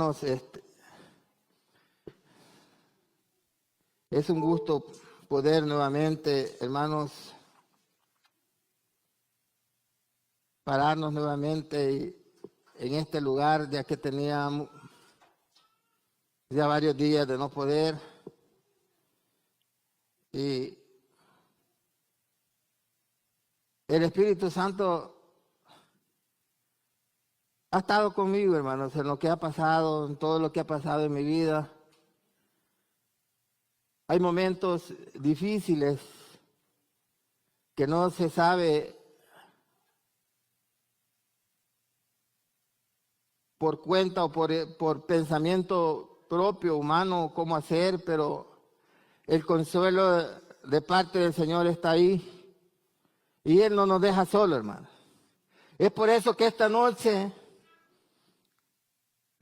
Hermanos, es un gusto poder nuevamente, hermanos, pararnos nuevamente en este lugar, ya que teníamos ya varios días de no poder. Y el Espíritu Santo ha estado conmigo, hermanos, en lo que ha pasado, en todo lo que ha pasado en mi vida. Hay momentos difíciles que no se sabe por cuenta o por pensamiento propio, humano, cómo hacer, pero el consuelo de parte del Señor está ahí y Él no nos deja solo, hermano. Es por eso que esta noche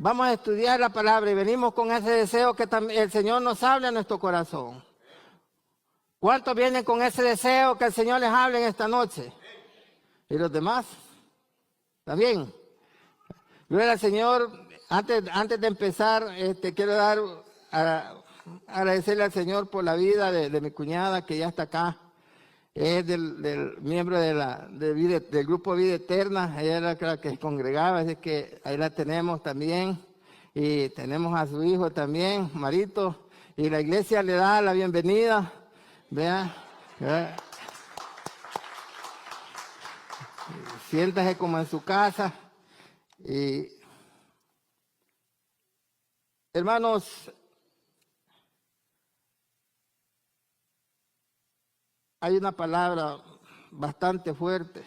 vamos a estudiar la palabra y venimos con ese deseo que el Señor nos hable en nuestro corazón. ¿Cuántos vienen con ese deseo que el Señor les hable en esta noche? ¿Y los demás? ¿También? Gloria al Señor. Antes de empezar, quiero agradecerle al Señor por la vida de mi cuñada que ya está acá. Es del miembro del grupo Vida Eterna. Ella era la que se congregaba, así que ahí la tenemos también. Y tenemos a su hijo también, Marito. Y la iglesia le da la bienvenida. Vea. Siéntase como en su casa. Y hermanos, hay una palabra bastante fuerte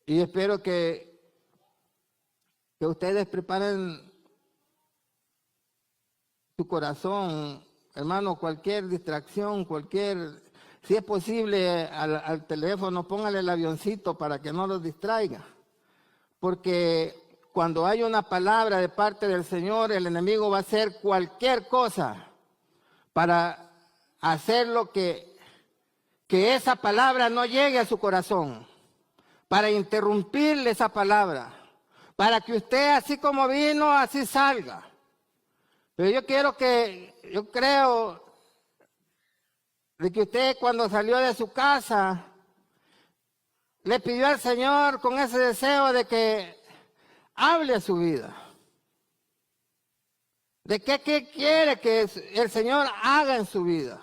y espero que ustedes preparen su corazón, hermano. Cualquier distracción, si es posible al teléfono, póngale el avioncito para que no los distraiga, porque cuando hay una palabra de parte del Señor, el enemigo va a hacer cualquier cosa para hacer lo que esa palabra no llegue a su corazón, para interrumpirle esa palabra, para que usted así como vino, así salga. Pero yo creo de que usted cuando salió de su casa, le pidió al Señor con ese deseo de que hable a su vida. ¿De qué quiere que el Señor haga en su vida?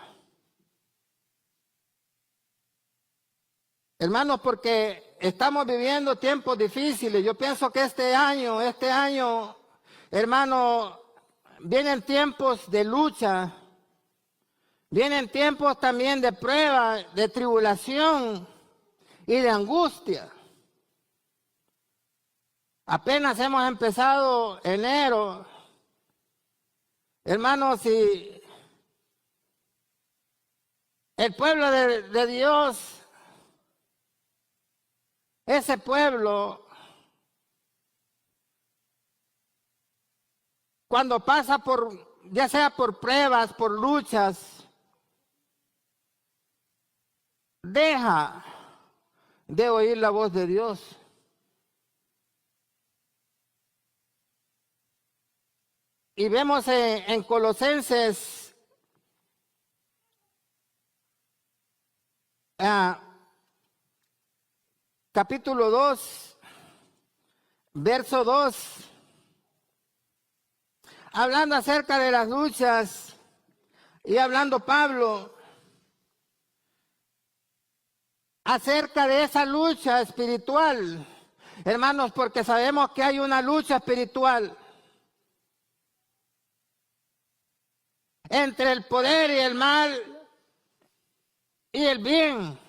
Hermanos, porque estamos viviendo tiempos difíciles. Yo pienso que este año, hermano, vienen tiempos de lucha, vienen tiempos también de prueba, de tribulación y de angustia. Apenas hemos empezado enero. Hermanos, si el pueblo de Dios, ese pueblo, cuando pasa ya sea por pruebas, por luchas, deja de oír la voz de Dios. Y vemos en Colosenses capítulo 2, verso 2, hablando acerca de las luchas y hablando Pablo acerca de esa lucha espiritual, hermanos, porque sabemos que hay una lucha espiritual entre el poder y el mal y el bien.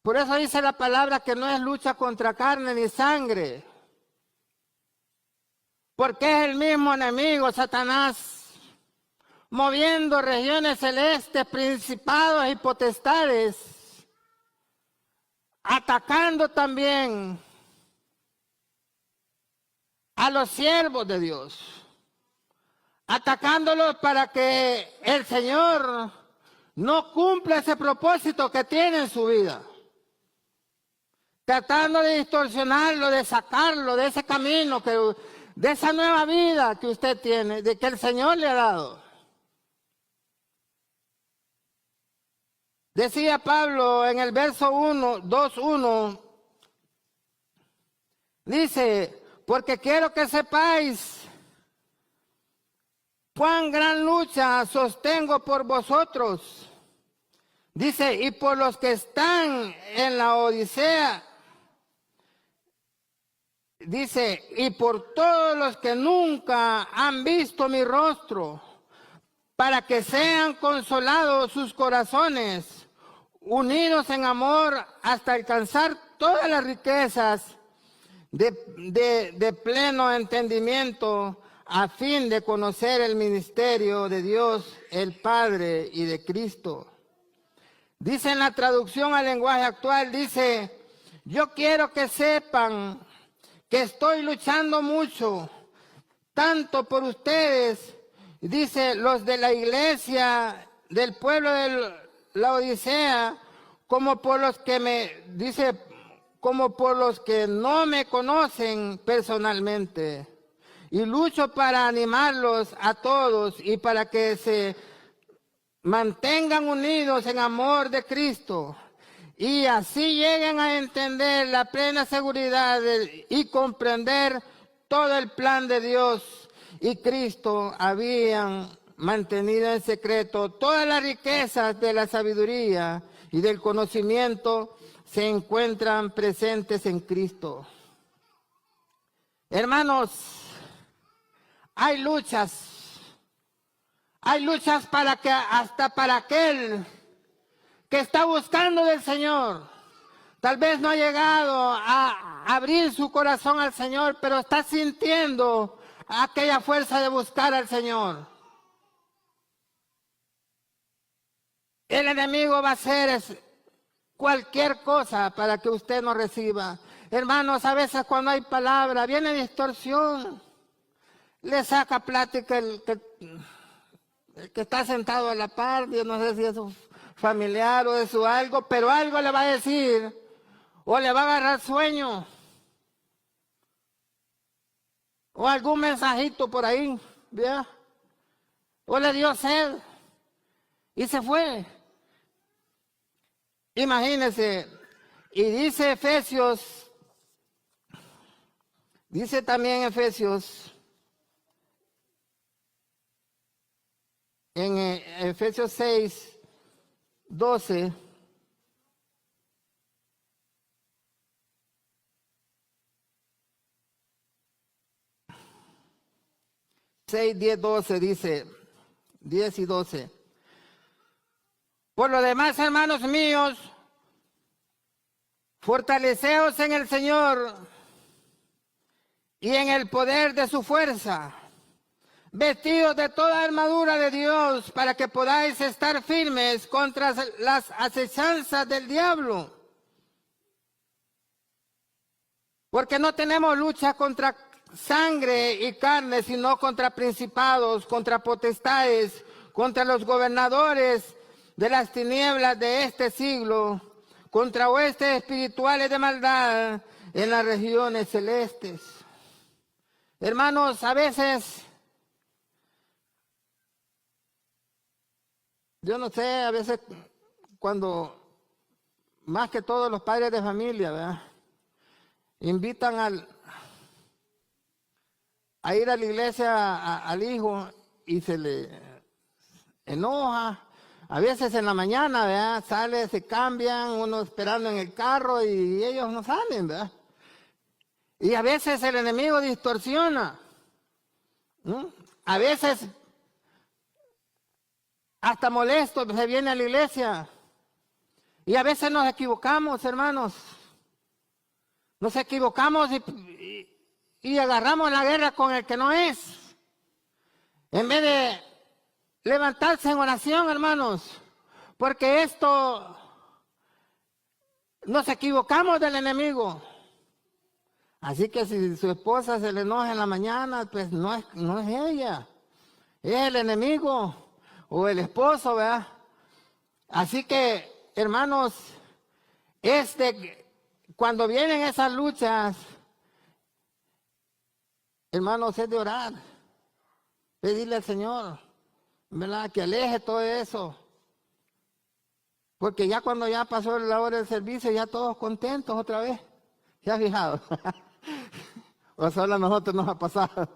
Por eso dice la palabra que no es lucha contra carne ni sangre, porque es el mismo enemigo, Satanás, moviendo regiones celestes, principados y potestades, atacando también a los siervos de Dios, atacándolos para que el Señor no cumpla ese propósito que tiene en su vida. tratando de distorsionarlo, de sacarlo de ese camino, de esa nueva vida que usted tiene, de que el Señor le ha dado. Decía Pablo en el verso 2:1, dice, porque quiero que sepáis cuán gran lucha sostengo por vosotros. Dice, y por los que están en la Odisea. Dice, y por todos los que nunca han visto mi rostro, para que sean consolados sus corazones, unidos en amor hasta alcanzar todas las riquezas de pleno entendimiento, a fin de conocer el ministerio de Dios, el Padre, y de Cristo. Dice en la traducción al lenguaje actual, dice, yo quiero que sepan que estoy luchando mucho, tanto por ustedes, dice, los de la iglesia del pueblo de la Odisea, como por los que como por los que no me conocen personalmente. Y lucho para animarlos a todos y para que se mantengan unidos en amor de Cristo. Y así lleguen a entender la plena seguridad y comprender todo el plan de Dios y Cristo. Habían mantenido en secreto todas las riquezas de la sabiduría y del conocimiento se encuentran presentes en Cristo. Hermanos, hay luchas para que hasta para aquel que está buscando del Señor. Tal vez no ha llegado a abrir su corazón al Señor, pero está sintiendo aquella fuerza de buscar al Señor. El enemigo va a hacer cualquier cosa para que usted no reciba. Hermanos, a veces cuando hay palabra, viene distorsión. Le saca plática el que está sentado a la par, yo no sé si es su familiar o es su algo, pero algo le va a decir o le va a agarrar sueño o algún mensajito por ahí, ¿verdad? O le dio sed y se fue. Imagínense, y dice Efesios, dice también Efesios, en Efesios 6:12, dice, 10 y 12. Por lo demás, hermanos míos, fortaleceos en el Señor y en el poder de su fuerza, vestidos de toda armadura de Dios, para que podáis estar firmes contra las acechanzas del diablo. Porque no tenemos lucha contra sangre y carne, sino contra principados, contra potestades, contra los gobernadores de las tinieblas de este siglo, contra huestes espirituales de maldad en las regiones celestes. Hermanos, a veces, yo no sé, a veces cuando, más que todos los padres de familia, ¿verdad?, invitan a ir a la iglesia al hijo y se le enoja. A veces en la mañana, ¿verdad?, sale, se cambian, uno esperando en el carro y ellos no salen, ¿verdad? Y a veces el enemigo distorsiona, ¿no? A veces hasta molesto se viene a la iglesia. Y a veces nos equivocamos, hermanos. Nos equivocamos y agarramos la guerra con el que no es. En vez de levantarse en oración, hermanos. Porque esto, nos equivocamos del enemigo. Así que si su esposa se le enoja en la mañana, pues no es ella. Es el enemigo o el esposo, ¿verdad? Así que, hermanos, cuando vienen esas luchas, hermanos, es de orar, pedirle al Señor, ¿verdad? Que aleje todo eso. Porque ya cuando ya pasó la hora del servicio, ya todos contentos otra vez. ¿Se ha fijado? O solo a nosotros nos ha pasado.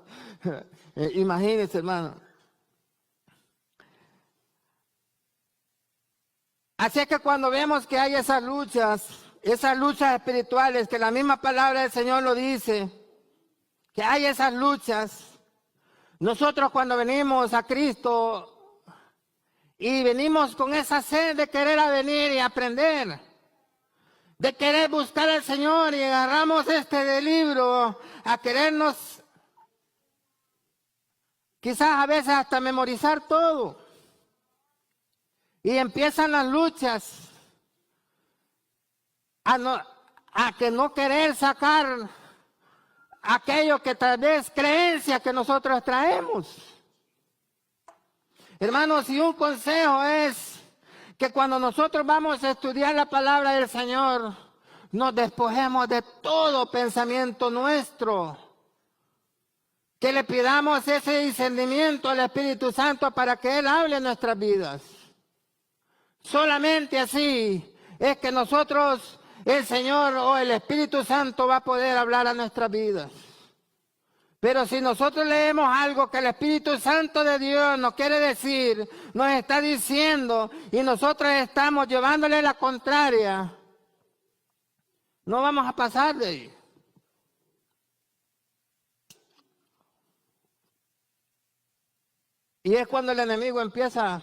Imagínense, hermano. Así que cuando vemos que hay esas luchas espirituales, que la misma palabra del Señor lo dice, que hay esas luchas, nosotros cuando venimos a Cristo y venimos con esa sed de querer venir y aprender, de querer buscar al Señor y agarramos este libro a querernos, quizás a veces hasta memorizar todo. Y empiezan las luchas a que no querer sacar aquello que tal vez creencias que nosotros traemos. Hermanos, y un consejo es que cuando nosotros vamos a estudiar la palabra del Señor, nos despojemos de todo pensamiento nuestro. Que le pidamos ese discernimiento al Espíritu Santo para que Él hable en nuestras vidas. Solamente así es que nosotros, el Señor o el Espíritu Santo va a poder hablar a nuestras vidas. Pero si nosotros leemos algo que el Espíritu Santo de Dios nos quiere decir, nos está diciendo, y nosotros estamos llevándole la contraria, no vamos a pasar de ahí. Y es cuando el enemigo empieza a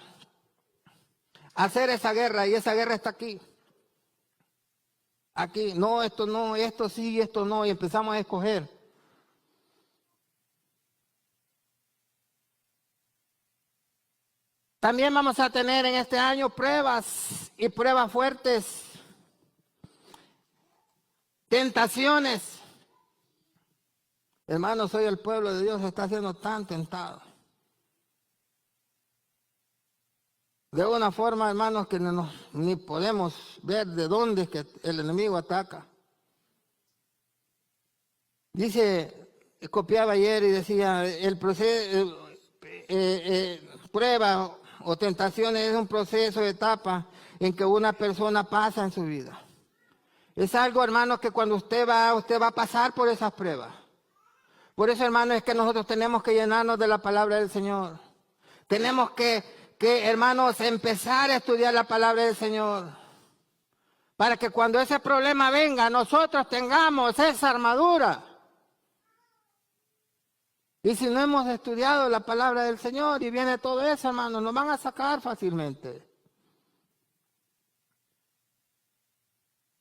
hacer esa guerra, y esa guerra está aquí. Aquí, no, esto sí, esto no, y empezamos a escoger. También vamos a tener en este año pruebas y pruebas fuertes, tentaciones. Hermanos, hoy el pueblo de Dios está siendo tan tentado. De una forma, hermanos, que ni podemos ver de dónde es que el enemigo ataca. Dice, copiaba ayer y decía, el proceso, prueba o tentaciones es un proceso de etapa en que una persona pasa en su vida. Es algo, hermanos, que cuando usted va a pasar por esas pruebas. Por eso, hermanos, es que nosotros tenemos que llenarnos de la palabra del Señor. Tenemos que hermanos, empezar a estudiar la palabra del Señor. Para que cuando ese problema venga, nosotros tengamos esa armadura. Y si no hemos estudiado la palabra del Señor y viene todo eso, hermanos, nos van a sacar fácilmente.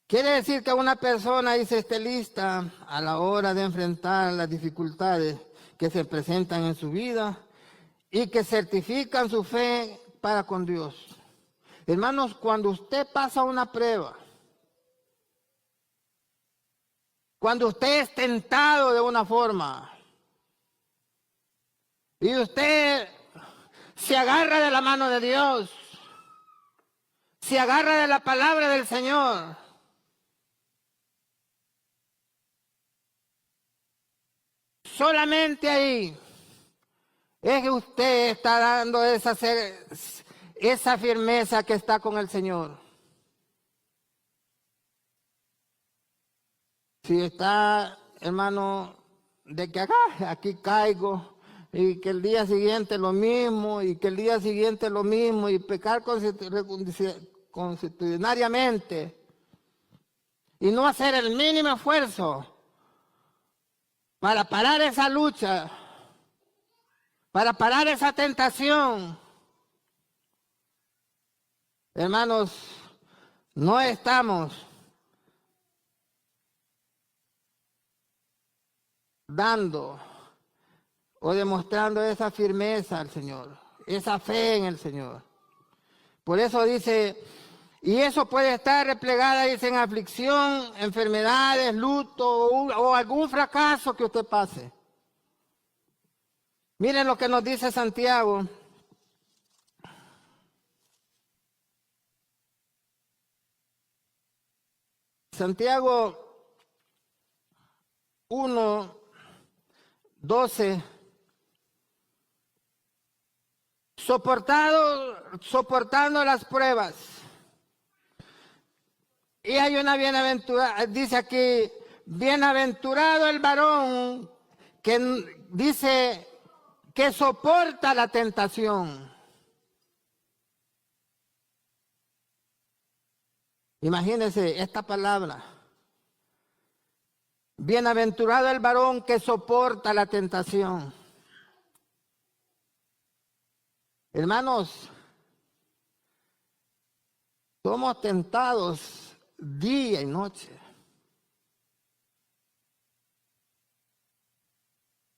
Quiere decir que una persona dice esté lista a la hora de enfrentar las dificultades que se presentan en su vida y que certifican su fe para con Dios. Hermanos, cuando usted pasa una prueba, cuando usted es tentado de una forma y usted se agarra de la mano de Dios, se agarra de la palabra del Señor, solamente ahí es que usted está dando esa firmeza que está con el Señor. Si está, hermano, de que aquí caigo, y que el día siguiente lo mismo, y que el día siguiente lo mismo, y pecar constitucionariamente, y no hacer el mínimo esfuerzo para parar esa lucha, para parar esa tentación. Hermanos, no estamos dando o demostrando esa firmeza al Señor, esa fe en el Señor. Por eso dice, y eso puede estar replegada, dice, en aflicción, enfermedades, luto o algún fracaso que usted pase. Miren lo que nos dice Santiago. Santiago 1:12, soportando las pruebas. Y hay una bienaventurada, dice aquí, bienaventurado el varón que dice que soporta la tentación. Imagínense esta palabra. Bienaventurado el varón que soporta la tentación. Hermanos, somos tentados día y noche.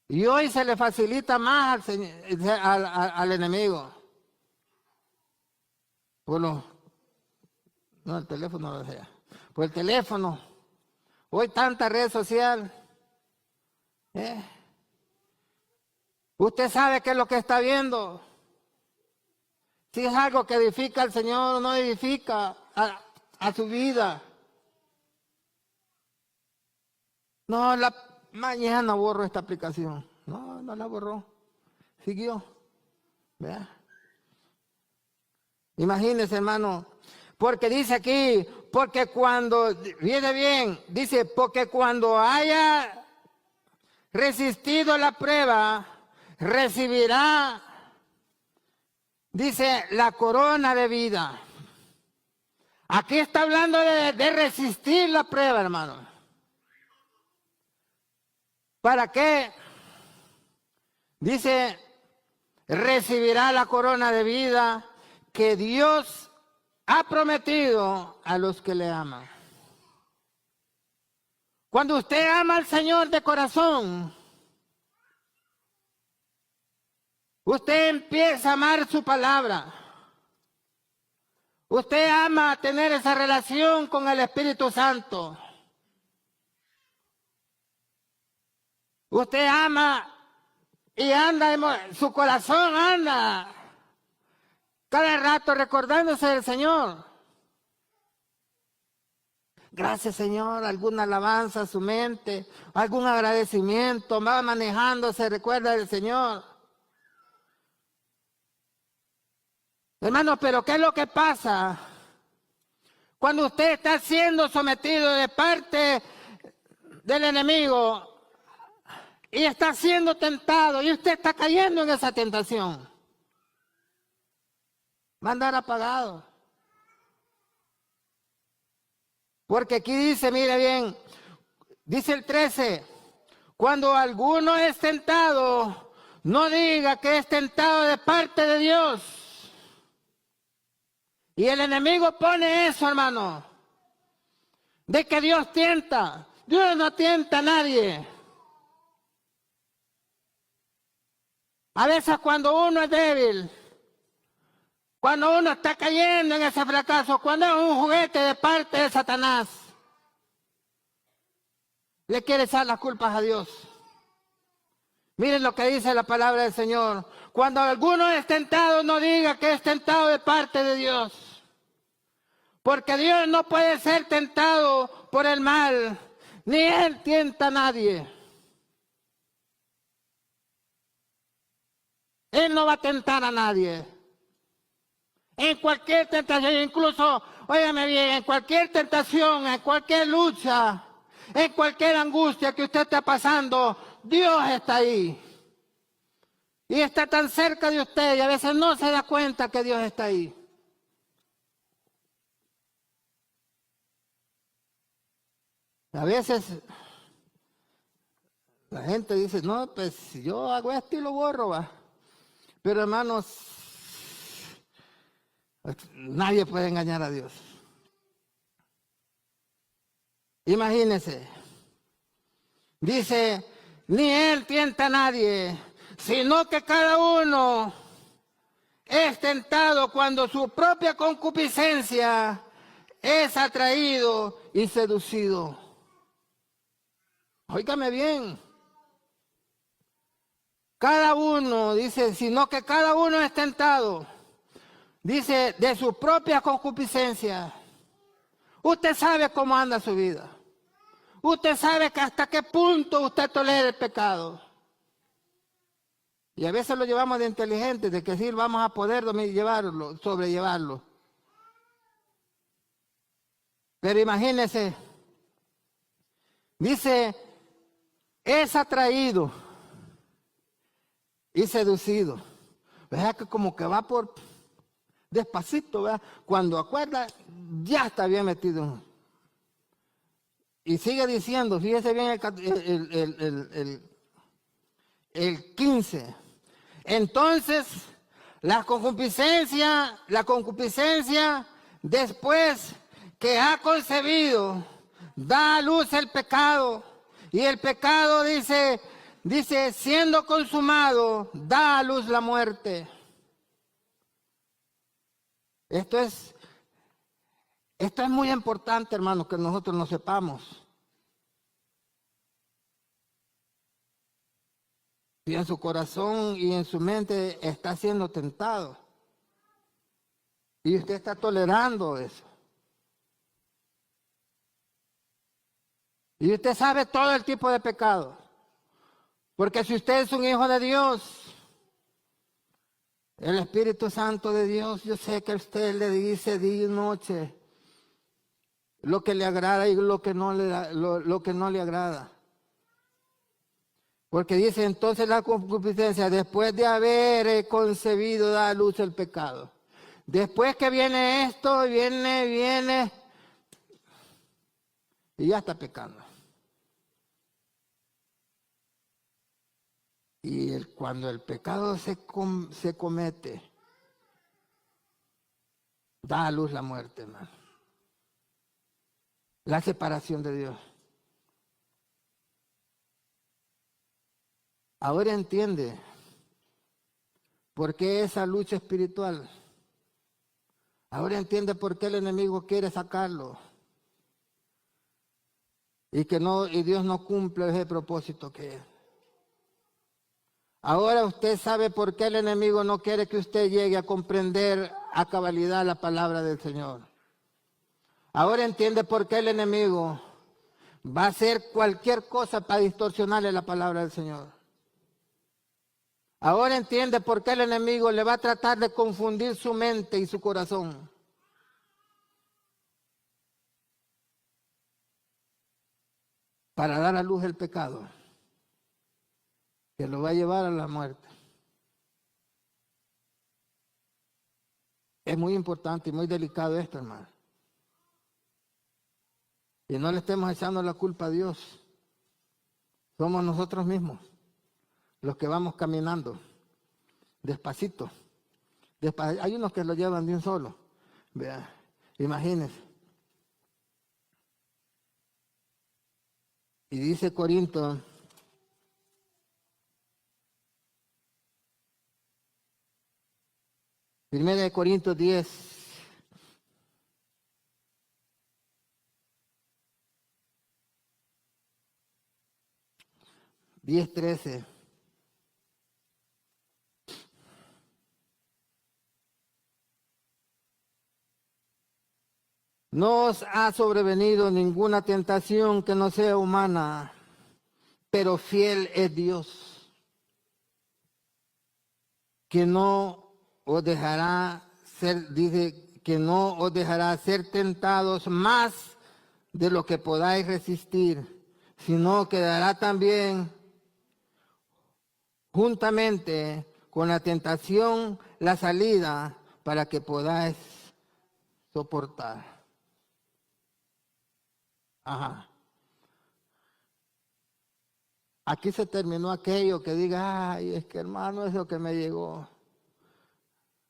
Y hoy se le facilita más al enemigo. Bueno, no, el teléfono lo sea. Por el teléfono. Hoy tanta red social. Usted sabe qué es lo que está viendo. Si es algo que edifica al Señor o no edifica a su vida. No, mañana borro esta aplicación. No, no la borró. Siguió. ¿Vea? Imagínese, hermano. Porque dice aquí, porque cuando, viene bien, dice, porque cuando haya resistido la prueba, recibirá, dice, la corona de vida. Aquí está hablando de resistir la prueba, hermano. ¿Para qué? Dice, recibirá la corona de vida que Dios ha prometido a los que le aman. Cuando usted ama al Señor de corazón, usted empieza a amar su palabra. Usted ama tener esa relación con el Espíritu Santo. Usted ama y anda, su corazón anda cada rato recordándose del Señor. Gracias, Señor, alguna alabanza a su mente, algún agradecimiento, va manejando, se recuerda del Señor. Hermano, pero ¿qué es lo que pasa? Cuando usted está siendo sometido de parte del enemigo y está siendo tentado y usted está cayendo en esa tentación, va a andar apagado. Porque aquí dice, mire bien, dice el 13, cuando alguno es tentado, no diga que es tentado de parte de Dios. Y el enemigo pone eso, hermano, de que Dios tienta. Dios no tienta a nadie. A veces cuando uno es débil, cuando uno está cayendo en ese fracaso, cuando es un juguete de parte de Satanás, le quiere echar las culpas a Dios. Miren lo que dice la palabra del Señor. Cuando alguno es tentado, no diga que es tentado de parte de Dios. Porque Dios no puede ser tentado por el mal, ni Él tienta a nadie. Él no va a tentar a nadie. En cualquier tentación, incluso, óigame bien, en cualquier tentación, en cualquier lucha, en cualquier angustia que usted esté pasando, Dios está ahí. Y está tan cerca de usted y a veces no se da cuenta que Dios está ahí. A veces la gente dice, no, pues si yo hago esto y lo borro, va. Pero hermanos, nadie puede engañar a Dios. Imagínense. Dice, ni Él tienta a nadie, sino que cada uno es tentado cuando su propia concupiscencia es atraído y seducido. Óigame bien. Cada uno, dice, sino que cada uno es tentado. Dice, de su propia concupiscencia. Usted sabe cómo anda su vida. Usted sabe que hasta qué punto usted tolera el pecado. Y a veces lo llevamos de inteligente, de que sí vamos a poder llevarlo, sobrellevarlo. Pero imagínese, dice, es atraído y seducido. ¿Verdad que como que va por despacito, ¿verdad? Cuando acuerda, ya está bien metido. Y sigue diciendo, fíjese bien el 15. Entonces, la concupiscencia, después que ha concebido, da a luz el pecado. Y el pecado dice, siendo consumado, da a luz la muerte. Esto es muy importante, hermanos, que nosotros lo sepamos. Si en su corazón y en su mente está siendo tentado y usted está tolerando eso, y usted sabe todo el tipo de pecado, porque si usted es un hijo de Dios, el Espíritu Santo de Dios, yo sé que a usted le dice día y noche lo que le agrada y lo que no le agrada. Porque dice entonces la concupiscencia, después de haber concebido, da a luz el pecado. Después que viene esto, viene, y ya está pecando. Y cuando el pecado se comete, da a luz la muerte, hermano. La separación de Dios. Ahora entiende por qué esa lucha espiritual. Ahora entiende por qué el enemigo quiere sacarlo. Y Dios no cumple ese propósito que es. Ahora usted sabe por qué el enemigo no quiere que usted llegue a comprender a cabalidad la palabra del Señor. Ahora entiende por qué el enemigo va a hacer cualquier cosa para distorsionarle la palabra del Señor. Ahora entiende por qué el enemigo le va a tratar de confundir su mente y su corazón. Para dar a luz el pecado, que lo va a llevar a la muerte. Es muy importante y muy delicado esto, hermano. Y no le estemos echando la culpa a Dios. Somos nosotros mismos los que vamos caminando despacito. Hay unos que lo llevan de un solo. Vea, imagínense. Y dice Corinto, Primera de Corintios 10:13. No os ha sobrevenido ninguna tentación que no sea humana, pero fiel es Dios, que no os dejará ser tentados más de lo que podáis resistir, sino que dará también juntamente con la tentación la salida para que podáis soportar. Ajá. Aquí se terminó aquello que diga, ay, es que hermano, es lo que me llegó.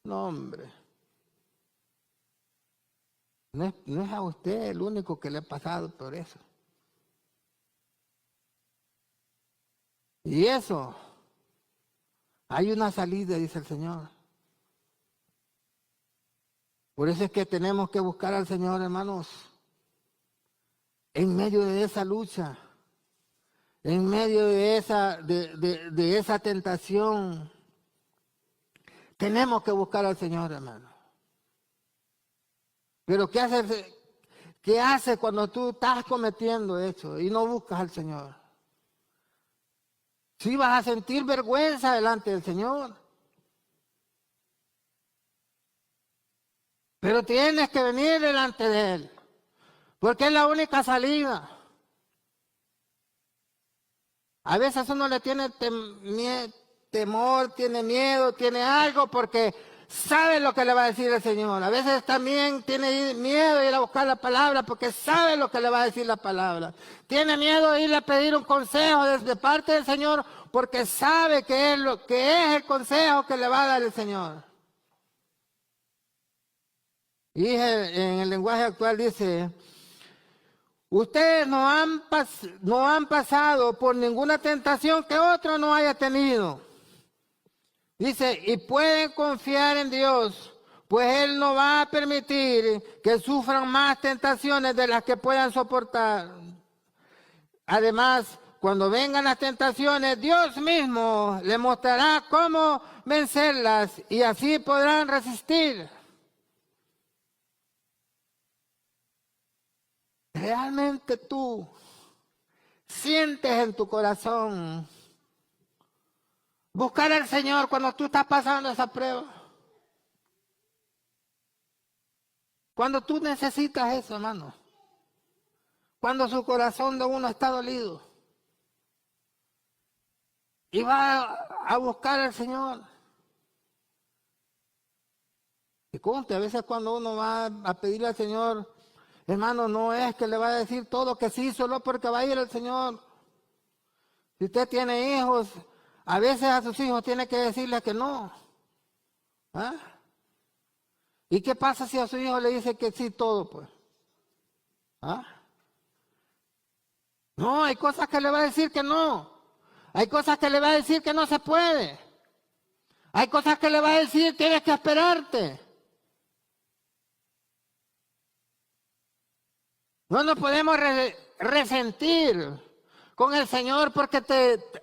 No, hombre. No es a usted el único que le ha pasado por eso. Y eso, hay una salida, dice el Señor. Por eso es que tenemos que buscar al Señor, hermanos, en medio de esa lucha, en medio de esa tentación. Tenemos que buscar al Señor, hermano. Pero ¿qué hace? ¿Qué haces cuando tú estás cometiendo eso y no buscas al Señor? Sí vas a sentir vergüenza delante del Señor. Pero tienes que venir delante de Él, porque es la única salida. A veces uno le tiene temor, tiene miedo, tiene algo, porque sabe lo que le va a decir el Señor. A veces también tiene miedo de ir a buscar la palabra, porque sabe lo que le va a decir la palabra. Tiene miedo de ir a pedir un consejo desde parte del Señor, porque sabe que es lo que es el consejo que le va a dar el Señor. Y en el lenguaje actual dice: ustedes no han pasado por ninguna tentación que otro no haya tenido. Dice, y pueden confiar en Dios, pues Él no va a permitir que sufran más tentaciones de las que puedan soportar. Además, cuando vengan las tentaciones, Dios mismo les mostrará cómo vencerlas y así podrán resistir. Realmente tú sientes en tu corazón buscar al Señor cuando tú estás pasando esa prueba. Cuando tú necesitas eso, hermano. Cuando su corazón de uno está dolido. Y va a buscar al Señor. Y conste, a veces cuando uno va a pedirle al Señor, hermano, no es que le va a decir todo que sí, solo porque va a ir al Señor. Si usted tiene hijos, a veces a sus hijos tiene que decirles que no. ¿Ah? ¿Y qué pasa si a su hijo le dice que sí todo, pues? ¿Ah? No, hay cosas que le va a decir que no. Hay cosas que le va a decir que no se puede. Hay cosas que le va a decir tienes que esperarte. No nos podemos resentir con el Señor porque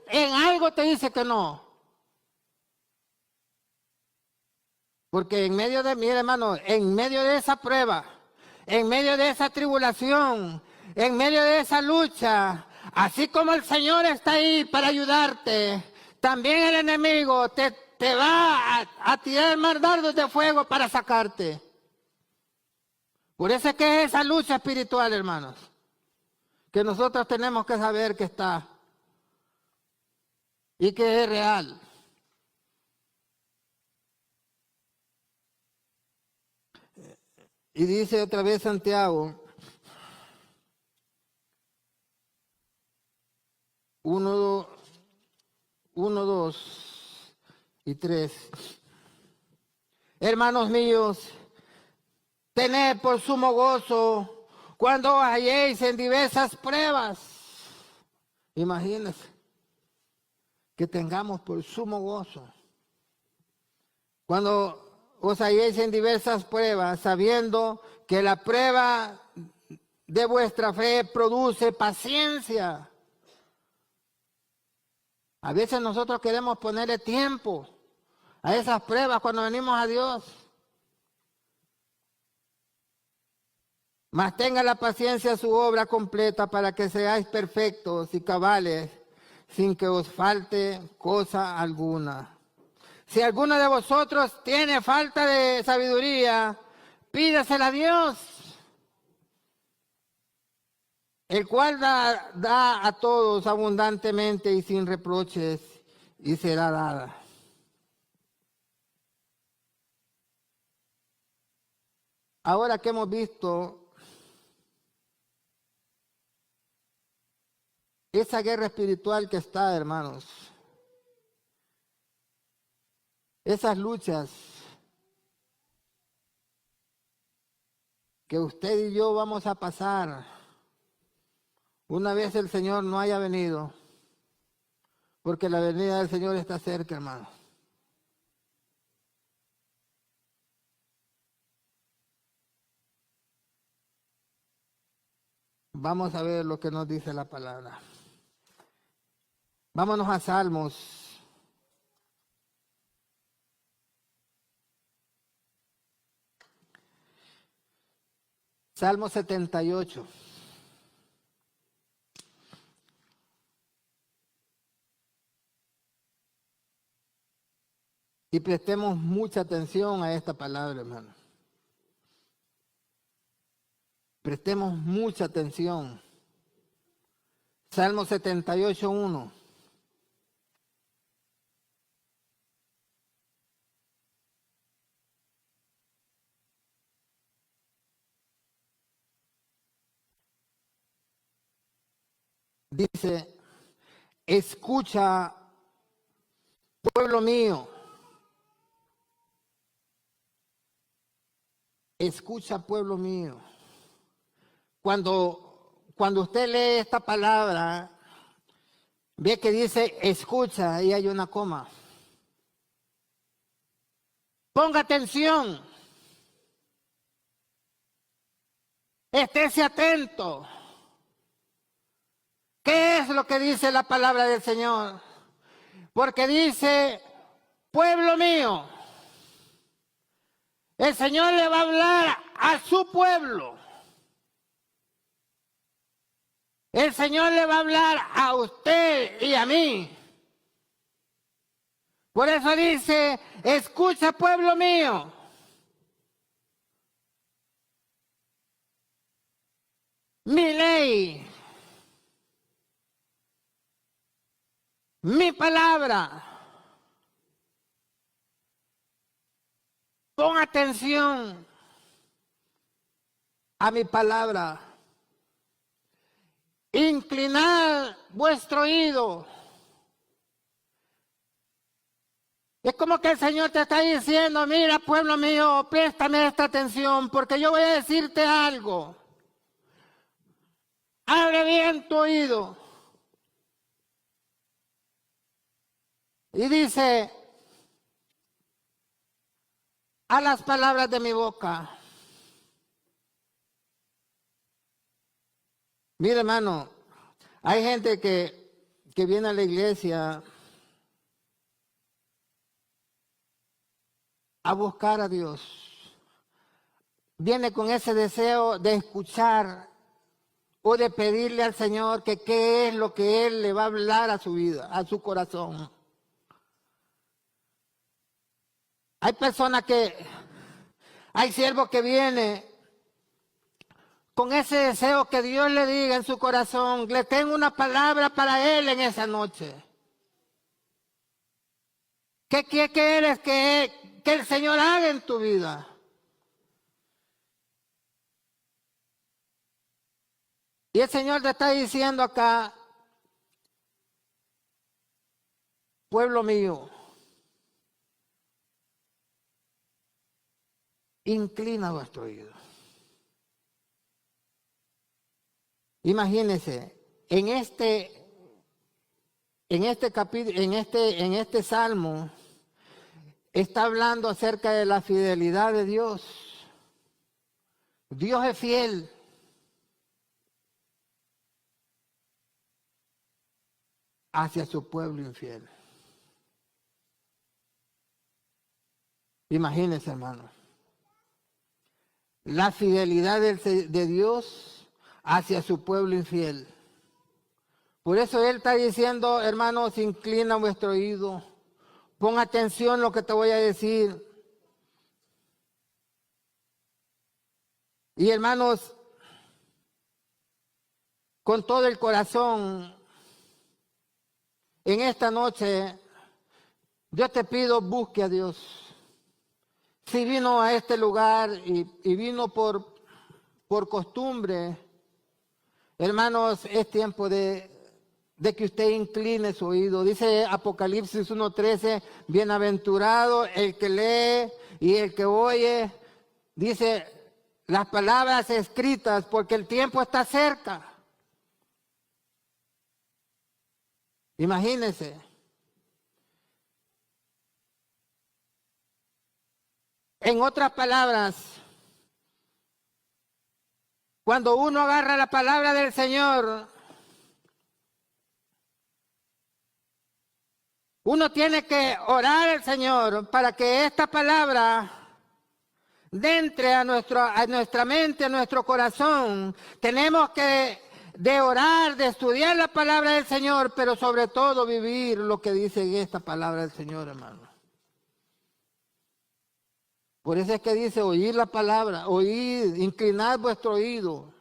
en algo te dice que no. Porque en medio de, mire hermano, en medio de esa prueba, en medio de esa tribulación, en medio de esa lucha, así como el Señor está ahí para ayudarte, también el enemigo te va a tirar más dardos de fuego para sacarte. Por eso es que es esa lucha espiritual, hermanos, que nosotros tenemos que saber que está y que es real. Y dice otra vez Santiago 1, 2 y 3. Hermanos míos, tened por sumo gozo cuando os halléis en diversas pruebas. Imagínense que tengamos por sumo gozo cuando os halléis en diversas pruebas, sabiendo que la prueba de vuestra fe produce paciencia. A veces nosotros queremos ponerle tiempo a esas pruebas cuando venimos a Dios. Mas tenga la paciencia su obra completa para que seáis perfectos y cabales, sin que os falte cosa alguna. Si alguno de vosotros tiene falta de sabiduría, pídasela a Dios, el cual da a todos abundantemente y sin reproches, y será dada. Ahora que hemos visto esa guerra espiritual que está, hermanos, esas luchas que usted y yo vamos a pasar una vez el Señor no haya venido, porque la venida del Señor está cerca, hermano. Vamos a ver lo que nos dice la palabra. Vámonos a Salmos. Salmo 78. Y prestemos mucha atención a esta palabra, hermano. Prestemos mucha atención. Salmo 78, 1. Dice, escucha, pueblo mío. Escucha, pueblo mío. Cuando usted lee esta palabra, ve que dice escucha y hay una coma. Ponga atención. Estése atento. ¿Qué es lo que dice la palabra del Señor? Porque dice, pueblo mío, el Señor le va a hablar a su pueblo. El Señor le va a hablar a usted y a mí. Por eso dice, escucha, pueblo mío. Mi ley, mi palabra. Pon atención a mi palabra. Inclinad vuestro oído. Es como que el Señor te está diciendo, mira, pueblo mío, préstame esta atención, porque yo voy a decirte algo. Abre bien tu oído. Y dice, a las palabras de mi boca. Mira, hermano, hay gente que viene a la iglesia a buscar a Dios. Viene con ese deseo de escuchar o de pedirle al Señor que qué es lo que Él le va a hablar a su vida, a su corazón. Hay siervos que vienen con ese deseo que Dios le diga en su corazón, le tengo una palabra para él en esa noche. ¿Qué quieres que el Señor haga en tu vida? Y el Señor te está diciendo acá, pueblo mío, inclina vuestro oído. Imagínense, en este capítulo, en este salmo, está hablando acerca de la fidelidad de Dios. Dios es fiel. Hacia su pueblo infiel. Imagínense, hermano. La fidelidad de Dios hacia su pueblo infiel. Por eso Él está diciendo, hermanos, inclina vuestro oído. Pon atención a lo que te voy a decir. Y hermanos, con todo el corazón, en esta noche, yo te pido, busque a Dios. Si vino a este lugar y vino por costumbre, hermanos, es tiempo de que usted incline su oído. Dice Apocalipsis 1:13, bienaventurado el que lee y el que oye. Dice las palabras escritas porque el tiempo está cerca. Imagínense. En otras palabras, cuando uno agarra la palabra del Señor, uno tiene que orar al Señor para que esta palabra entre a nuestra mente, a nuestro corazón. Tenemos que de orar, de estudiar la palabra del Señor, pero sobre todo vivir lo que dice en esta palabra del Señor, hermano. Por eso es que dice oír la palabra, oír, inclinad vuestro oído.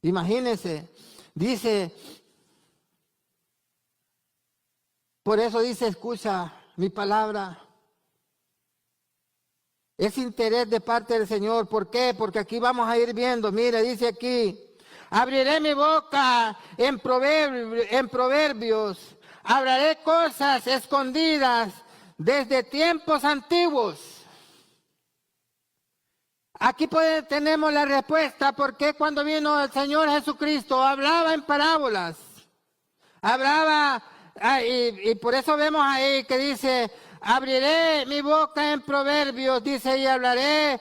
Imagínense, dice, por eso dice, escucha mi palabra. Es interés de parte del Señor. ¿Por qué? Porque aquí vamos a ir viendo. Mire, dice aquí, abriré mi boca en proverbios, hablaré cosas escondidas desde tiempos antiguos. Aquí tenemos la respuesta, porque cuando vino el Señor Jesucristo hablaba en parábolas, hablaba, y por eso vemos ahí que dice, abriré mi boca en proverbios, dice, y hablaré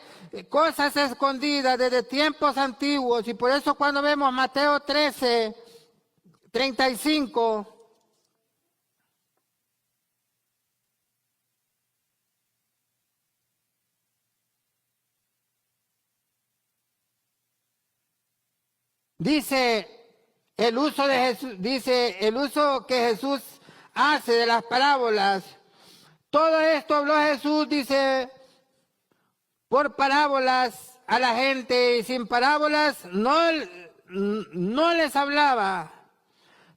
cosas escondidas desde tiempos antiguos. Y por eso cuando vemos Mateo 13, 35, dice el uso de Jesús, dice el uso que Jesús hace de las parábolas. Todo esto habló Jesús, dice, por parábolas a la gente, y sin parábolas no les hablaba,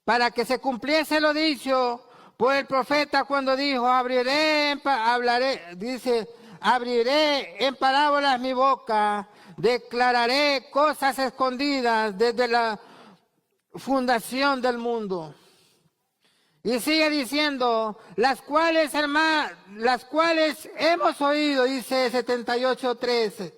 para que se cumpliese lo dicho por el profeta cuando dijo, abriré en parábolas mi boca, declararé cosas escondidas desde la fundación del mundo. Y sigue diciendo, las cuales hemos oído, dice 78:13,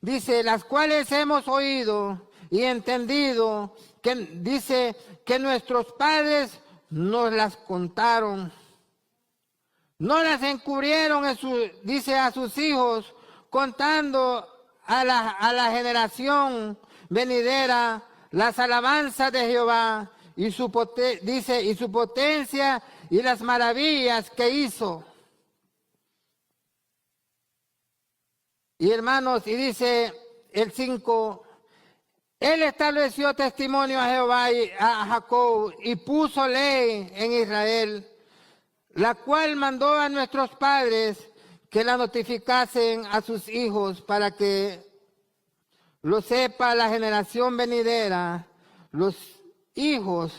dice, las cuales hemos oído y entendido, que dice que nuestros padres nos las contaron, no las encubrieron, dice a sus hijos, contando a la generación venidera las alabanzas de Jehová, y su potencia y las maravillas que hizo. Y hermanos, y dice el 5, él estableció testimonio a Jehová y a Jacob, y puso ley en Israel, la cual mandó a nuestros padres que la notificasen a sus hijos, para que lo sepa la generación venidera, los hijos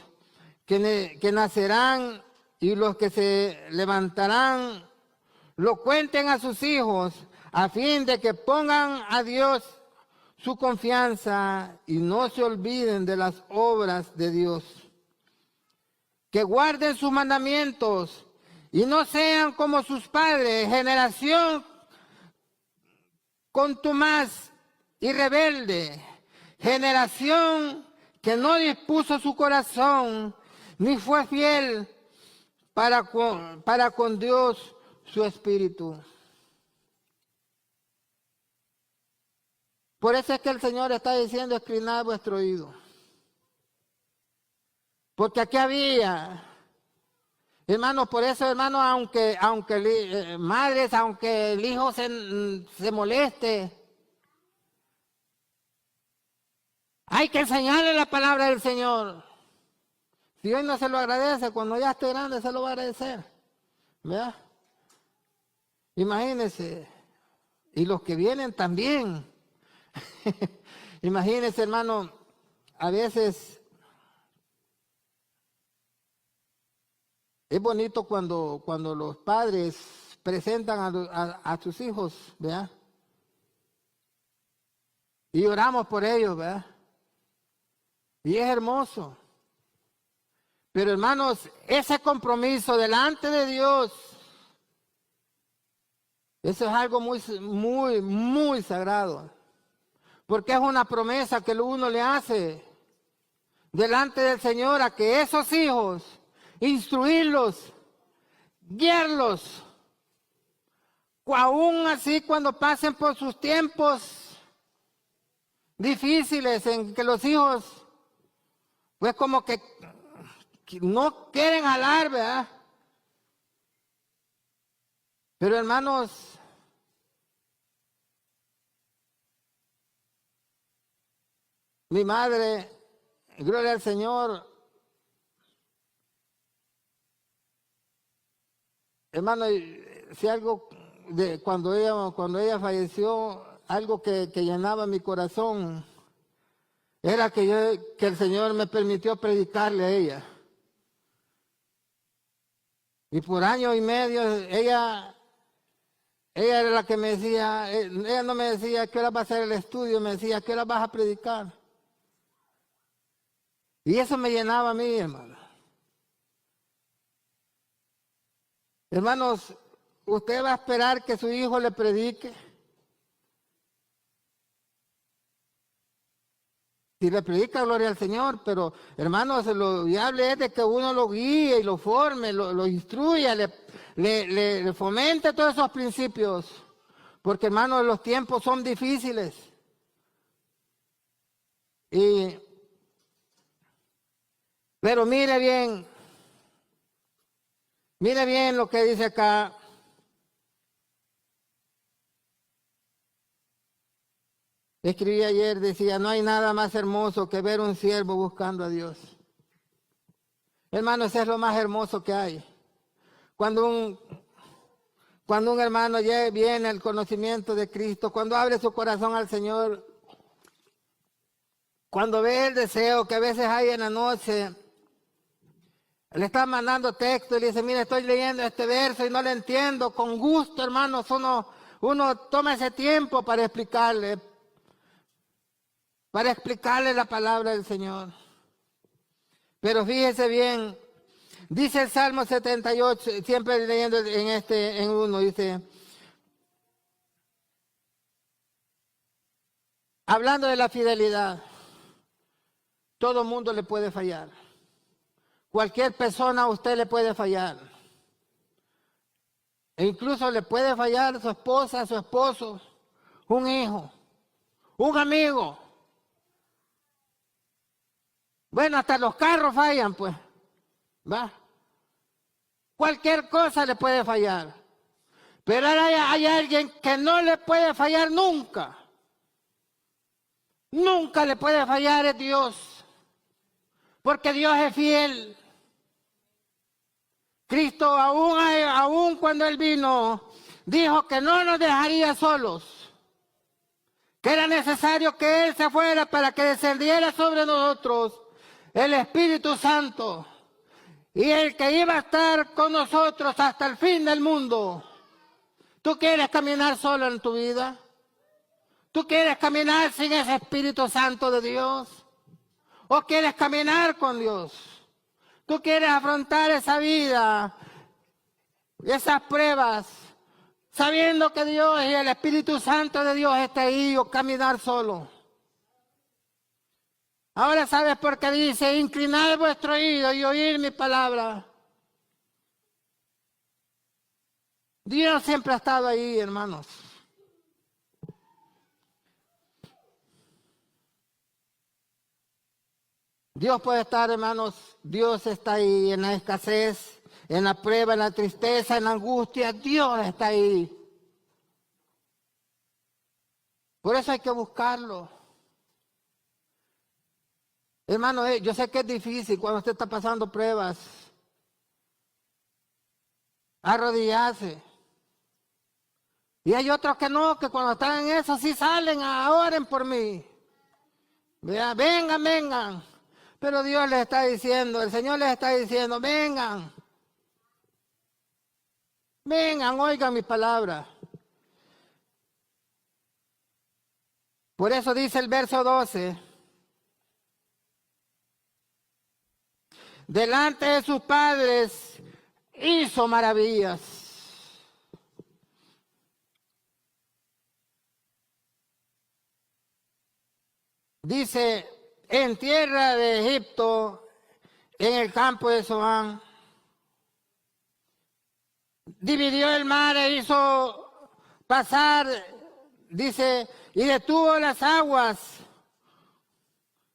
que nacerán y los que se levantarán, lo cuenten a sus hijos, a fin de que pongan a Dios su confianza y no se olviden de las obras de Dios. Que guarden sus mandamientos y no sean como sus padres, generación contumaz y rebelde, generación que no dispuso su corazón, ni fue fiel para con Dios su espíritu. Por eso es que el Señor está diciendo, inclinad vuestro oído. Porque aquí había, hermanos, por eso, hermanos, aunque madres, aunque el hijo se moleste, hay que enseñarle la palabra del Señor. Si hoy no se lo agradece, cuando ya esté grande se lo va a agradecer. ¿Verdad? Imagínense. Y los que vienen también. Imagínense, hermano, a veces es bonito cuando los padres presentan a sus hijos, ¿verdad? Y oramos por ellos, ¿verdad? Y es hermoso. Pero hermanos, ese compromiso delante de Dios, eso es algo muy, muy, muy sagrado. Porque es una promesa que uno le hace delante del Señor a que esos hijos, instruirlos, guiarlos, aún así cuando pasen por sus tiempos difíciles en que los hijos, pues como que no quieren jalar, ¿verdad? Pero hermanos, mi madre, gloria al Señor, hermano, si algo de cuando ella falleció, algo que llenaba mi corazón, era que el Señor me permitió predicarle a ella. Y por año y medio ella era la que me decía, ella no me decía qué hora va a ser el estudio, me decía qué hora vas a predicar. Y eso me llenaba a mí, hermano. Hermanos, ¿usted va a esperar que su hijo le predique? Si le predica, gloria al Señor, pero hermanos, lo viable es de que uno lo guíe y lo forme, lo instruya, le fomente todos esos principios. Porque hermanos, los tiempos son difíciles. Pero mire bien lo que dice acá. Escribí ayer, decía, no hay nada más hermoso que ver un siervo buscando a Dios. Hermanos, es lo más hermoso que hay. Cuando un hermano viene al conocimiento de Cristo, cuando abre su corazón al Señor, cuando ve el deseo que a veces hay en la noche, le está mandando texto y le dice, mire, estoy leyendo este verso y no lo entiendo. Con gusto, hermanos, uno toma ese tiempo para explicarle la palabra del Señor. Pero fíjese bien, dice el Salmo 78, siempre leyendo en uno, dice, hablando de la fidelidad, todo mundo le puede fallar. Cualquier persona a usted le puede fallar. E incluso le puede fallar su esposa, su esposo, un hijo, un amigo. Bueno, hasta los carros fallan, pues. ¿Va? Cualquier cosa le puede fallar. Pero ahora hay alguien que no le puede fallar nunca. Nunca le puede fallar, es Dios. Porque Dios es fiel. Cristo, aún cuando Él vino, dijo que no nos dejaría solos. Que era necesario que Él se fuera para que descendiera sobre nosotros el Espíritu Santo. Y el que iba a estar con nosotros hasta el fin del mundo. ¿Tú quieres caminar solo en tu vida? ¿Tú quieres caminar sin ese Espíritu Santo de Dios? ¿O quieres caminar con Dios? ¿Tú quieres afrontar esa vida, esas pruebas, sabiendo que Dios y el Espíritu Santo de Dios está ahí, o caminar solo? Ahora sabes por qué dice, inclinad vuestro oído y oír mi palabra. Dios siempre ha estado ahí, hermanos. Dios puede estar, hermanos, Dios está ahí en la escasez, en la prueba, en la tristeza, en la angustia. Dios está ahí. Por eso hay que buscarlo. Hermano, yo sé que es difícil cuando usted está pasando pruebas. Arrodillarse. Y hay otros que no, que cuando están en eso sí salen, oren por mí. Vengan. Pero Dios les está diciendo, el Señor les está diciendo, vengan, oigan mi palabra. Por eso dice el verso 12, delante de sus padres hizo maravillas. Dice, en tierra de Egipto, en el campo de Zoán, dividió el mar e hizo pasar, dice, y detuvo las aguas,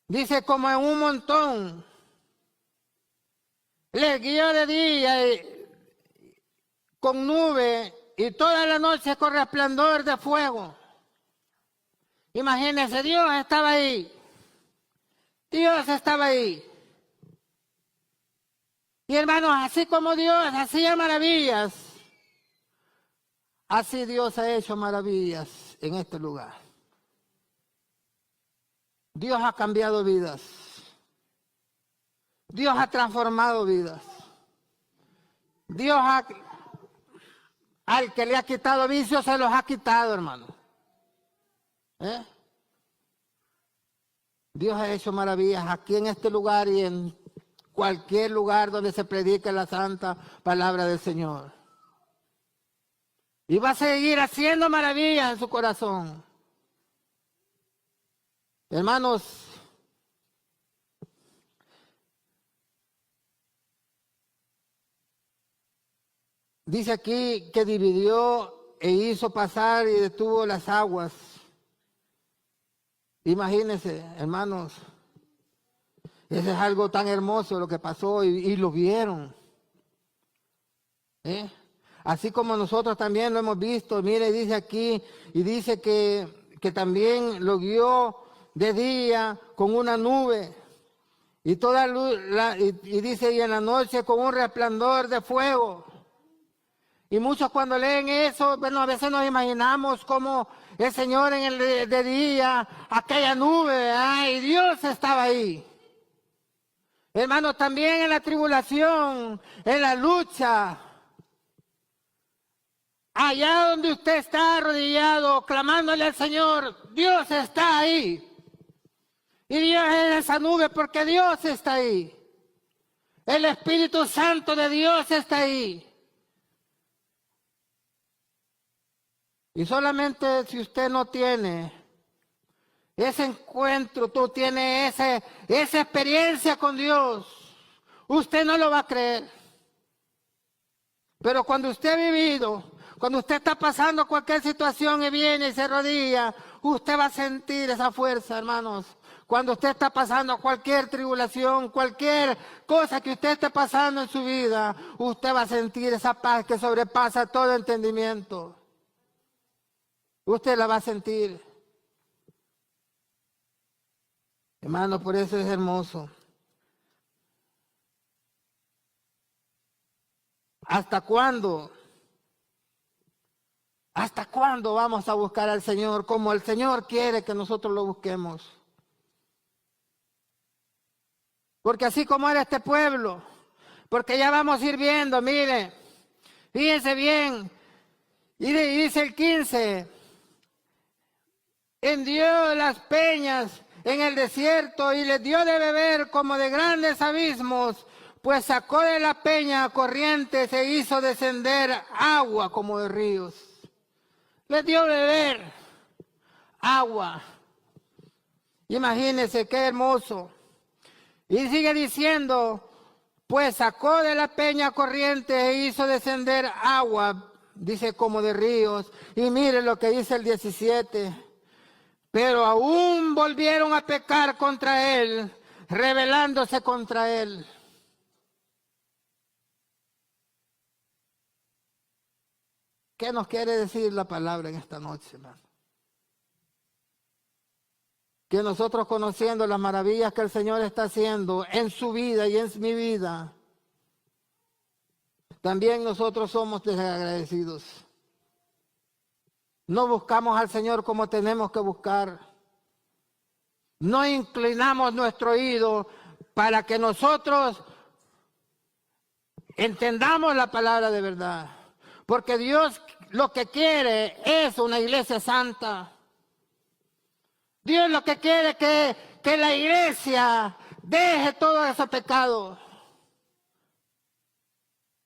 dice, como en un montón. Les guió de día con nube y toda la noche con resplandor de fuego. Imagínense, Dios estaba ahí. Dios estaba ahí. Y hermanos, así como Dios hacía maravillas, así Dios ha hecho maravillas en este lugar. Dios ha cambiado vidas. Dios ha transformado vidas. Dios al que le ha quitado vicios, se los ha quitado, hermano. Dios ha hecho maravillas aquí en este lugar y en cualquier lugar donde se predique la santa palabra del Señor. Y va a seguir haciendo maravillas en su corazón. Hermanos, dice aquí que dividió e hizo pasar y detuvo las aguas. Imagínense, hermanos, eso es algo tan hermoso lo que pasó y lo vieron. Así como nosotros también lo hemos visto, mire, dice aquí, y dice que también lo guió de día con una nube, y toda luz, y dice, y en la noche con un resplandor de fuego. Y muchos cuando leen eso, bueno, a veces nos imaginamos como el Señor en el de día, aquella nube, y Dios estaba ahí. Hermanos, también en la tribulación, en la lucha, allá donde usted está arrodillado, clamándole al Señor, Dios está ahí. Y Dios es esa nube porque Dios está ahí. El Espíritu Santo de Dios está ahí. Y solamente si usted no tiene ese encuentro, tú tienes esa experiencia con Dios, usted no lo va a creer. Pero cuando usted ha vivido, cuando usted está pasando cualquier situación y viene y se arrodilla, usted va a sentir esa fuerza, hermanos. Cuando usted está pasando cualquier tribulación, cualquier cosa que usted esté pasando en su vida, usted va a sentir esa paz que sobrepasa todo entendimiento. Usted la va a sentir. Hermano, por eso es hermoso. ¿Hasta cuándo? ¿Hasta cuándo vamos a buscar al Señor como el Señor quiere que nosotros lo busquemos? Porque así como era este pueblo, porque ya vamos a ir viendo, mire, fíjense bien, y dice el 15, hendió las peñas en el desierto y les dio de beber como de grandes abismos, pues sacó de la peña corrientes e hizo descender agua como de ríos. Les dio de beber agua. Imagínense qué hermoso. Y sigue diciendo, pues sacó de la peña corrientes e hizo descender agua, dice como de ríos. Y mire lo que dice el 17. Pero aún volvieron a pecar contra él, rebelándose contra él. ¿Qué nos quiere decir la palabra en esta noche, hermano? Que nosotros, conociendo las maravillas que el Señor está haciendo en su vida y en mi vida, también nosotros somos desagradecidos. No buscamos al Señor como tenemos que buscar. No inclinamos nuestro oído para que nosotros entendamos la palabra de verdad. Porque Dios lo que quiere es una iglesia santa. Dios lo que quiere es que la iglesia deje todo ese pecado.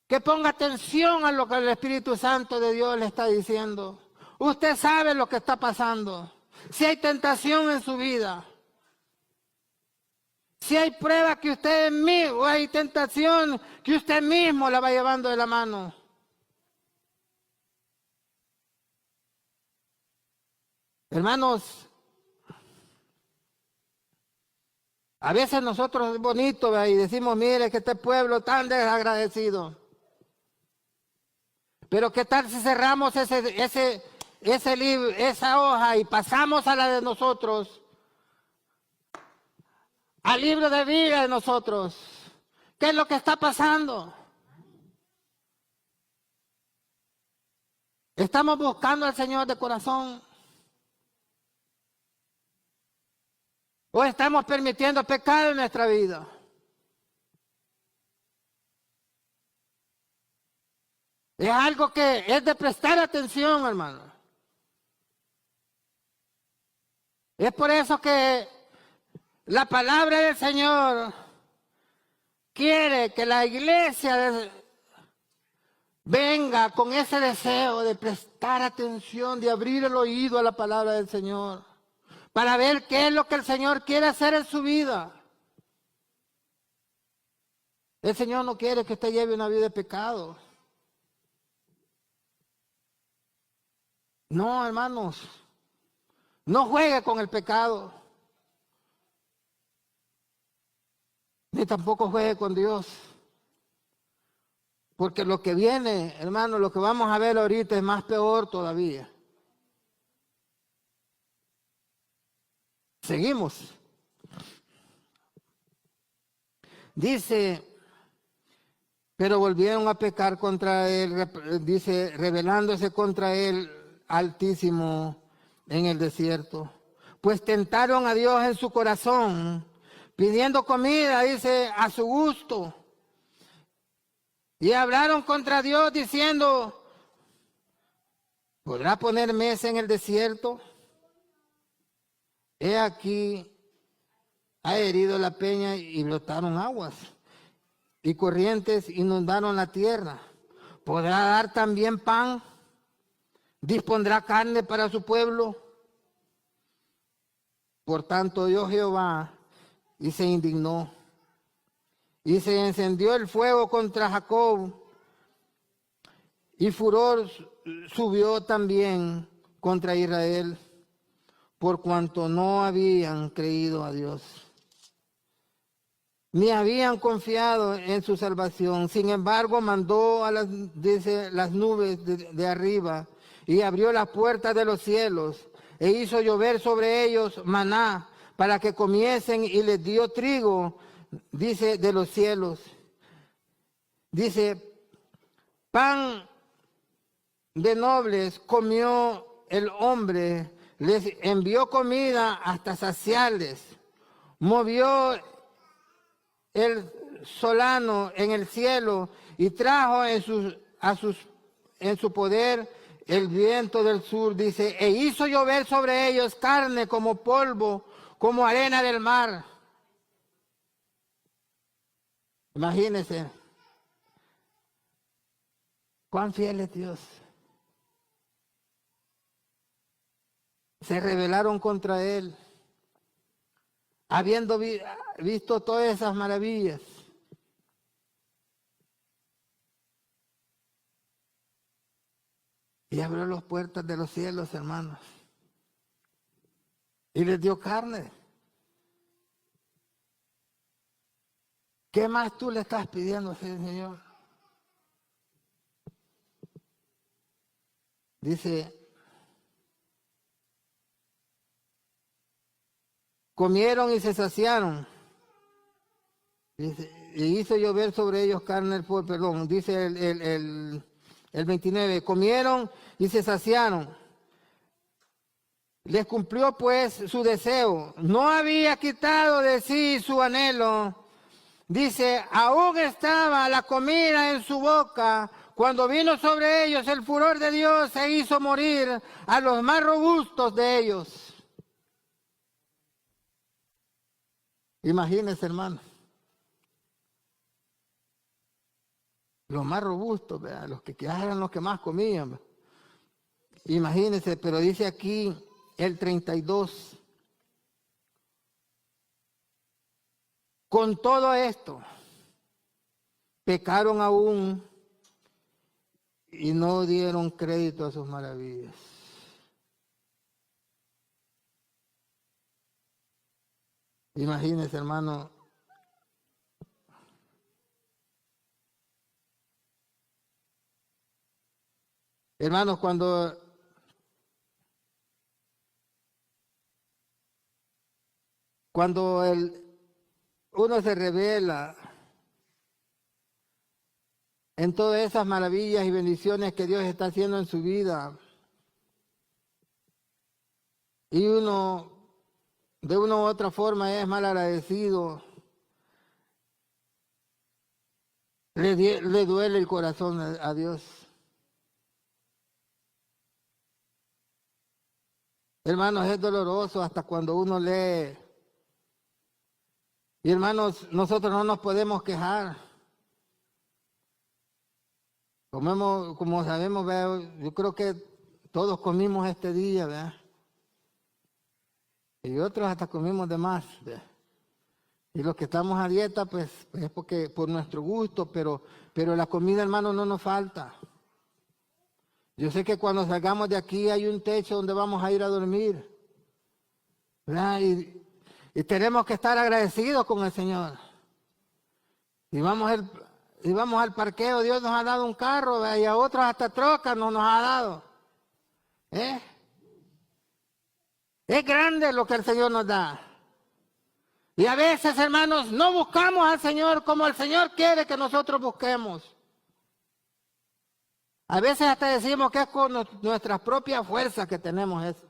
Que ponga atención a lo que el Espíritu Santo de Dios le está diciendo. Usted sabe lo que está pasando. Si hay tentación en su vida. Si hay prueba que usted mismo, hay tentación que usted mismo la va llevando de la mano. Hermanos, a veces nosotros es bonito, ¿ve? Y decimos, mire que este pueblo tan desagradecido. Pero ¿qué tal si cerramos ese libro, esa hoja y pasamos a la de nosotros, al libro de vida de nosotros? ¿Qué es lo que está pasando? ¿Estamos buscando al Señor de corazón? ¿O estamos permitiendo pecado en nuestra vida? Es algo que es de prestar atención, hermano. Es por eso que la palabra del Señor quiere que la iglesia venga con ese deseo de prestar atención, de abrir el oído a la palabra del Señor, para ver qué es lo que el Señor quiere hacer en su vida. El Señor no quiere que usted lleve una vida de pecado. No, hermanos, no juegue con el pecado, ni tampoco juegue con Dios. Porque lo que viene, hermano, lo que vamos a ver ahorita es más peor todavía. Seguimos. Dice, pero volvieron a pecar contra él, dice, rebelándose contra él Altísimo en el desierto. Pues tentaron a Dios en su corazón, pidiendo comida, dice, a su gusto. Y hablaron contra Dios diciendo, ¿podrá poner mesa en el desierto? He aquí, ha herido la peña y brotaron aguas, y corrientes inundaron la tierra. ¿Podrá dar también pan? ¿Dispondrá carne para su pueblo? Por tanto, dio Jehová y se indignó. Y se encendió el fuego contra Jacob, y furor subió también contra Israel, por cuanto no habían creído a Dios, ni habían confiado en su salvación. Sin embargo, mandó a las nubes de arriba y abrió las puertas de los cielos e hizo llover sobre ellos maná para que comiesen, y les dio trigo, dice, de los cielos. Dice, pan de nobles comió el hombre, les envió comida hasta saciarles, movió el solano en el cielo y trajo en su poder el viento del sur, dice, e hizo llover sobre ellos carne como polvo, como arena del mar. Imagínense cuán fiel es Dios. Se rebelaron contra él, habiendo visto todas esas maravillas. Y abrió las puertas de los cielos, hermanos, y les dio carne. ¿Qué más tú le estás pidiendo al Señor? Dice, comieron y se saciaron. Dice, y hizo llover sobre ellos carne, perdón, dice el 29, comieron y se saciaron. Les cumplió pues su deseo. No había quitado de sí su anhelo. Dice, aún estaba la comida en su boca cuando vino sobre ellos el furor de Dios e hizo morir a los más robustos de ellos. Imagínense, hermano. Los más robustos, ¿verdad? Los que eran los que más comían, ¿verdad? Imagínense, pero dice aquí el 32. Con todo esto, pecaron aún y no dieron crédito a sus maravillas. Imagínense, hermano. Hermanos, cuando uno se revela en todas esas maravillas y bendiciones que Dios está haciendo en su vida, y uno de una u otra forma es mal agradecido, le duele el corazón a Dios. Hermanos, es doloroso hasta cuando uno lee. Y hermanos, nosotros no nos podemos quejar. Como sabemos, ¿verdad? Yo creo que todos comimos este día, ¿verdad? Y otros hasta comimos de más, ¿verdad? Y los que estamos a dieta, pues es porque por nuestro gusto, pero la comida, hermano, no nos falta. Yo sé que cuando salgamos de aquí hay un techo donde vamos a ir a dormir, ¿verdad? Y tenemos que estar agradecidos con el Señor. Y vamos al parqueo, Dios nos ha dado un carro, ¿verdad? Y a otros hasta troca nos ha dado. ¿Eh? Es grande lo que el Señor nos da. Y a veces, hermanos, no buscamos al Señor como el Señor quiere que nosotros busquemos. A veces hasta decimos que es con nuestras propias fuerzas que tenemos eso.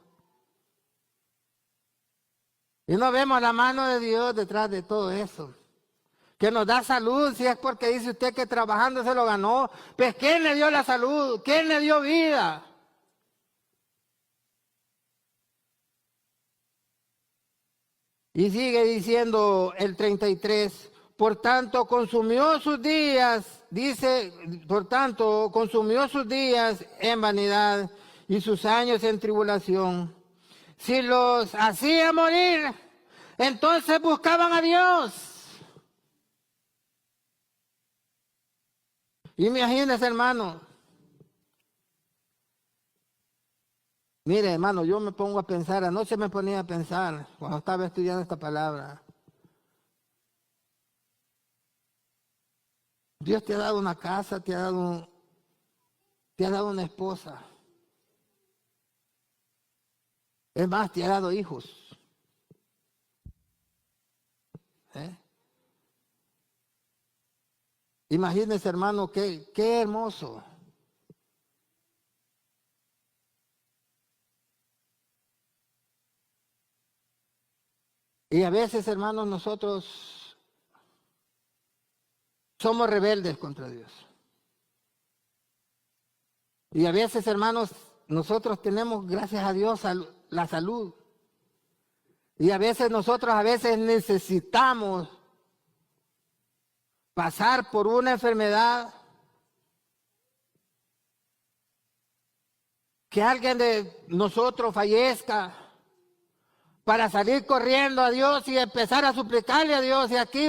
Y no vemos la mano de Dios detrás de todo eso. Que nos da salud, si es porque dice usted que trabajando se lo ganó. Pues ¿quién le dio la salud? ¿Quién le dio vida? Y sigue diciendo el 33, por tanto consumió sus días, dice, por tanto consumió sus días en vanidad y sus años en tribulación. Si los hacía morir, entonces buscaban a Dios. Imagínese, hermano. Mire, hermano, yo me pongo a pensar, anoche me ponía a pensar cuando estaba estudiando esta palabra. Dios te ha dado una casa, te ha dado una esposa. Es más, te ha dado hijos. ¿Eh? Imagínese, hermano, qué hermoso. Y a veces, hermanos, nosotros somos rebeldes contra Dios. Y a veces, hermanos, nosotros tenemos, gracias a Dios, la salud. Y a veces nosotros necesitamos pasar por una enfermedad, que alguien de nosotros fallezca, para salir corriendo a Dios y empezar a suplicarle a Dios. Y aquí,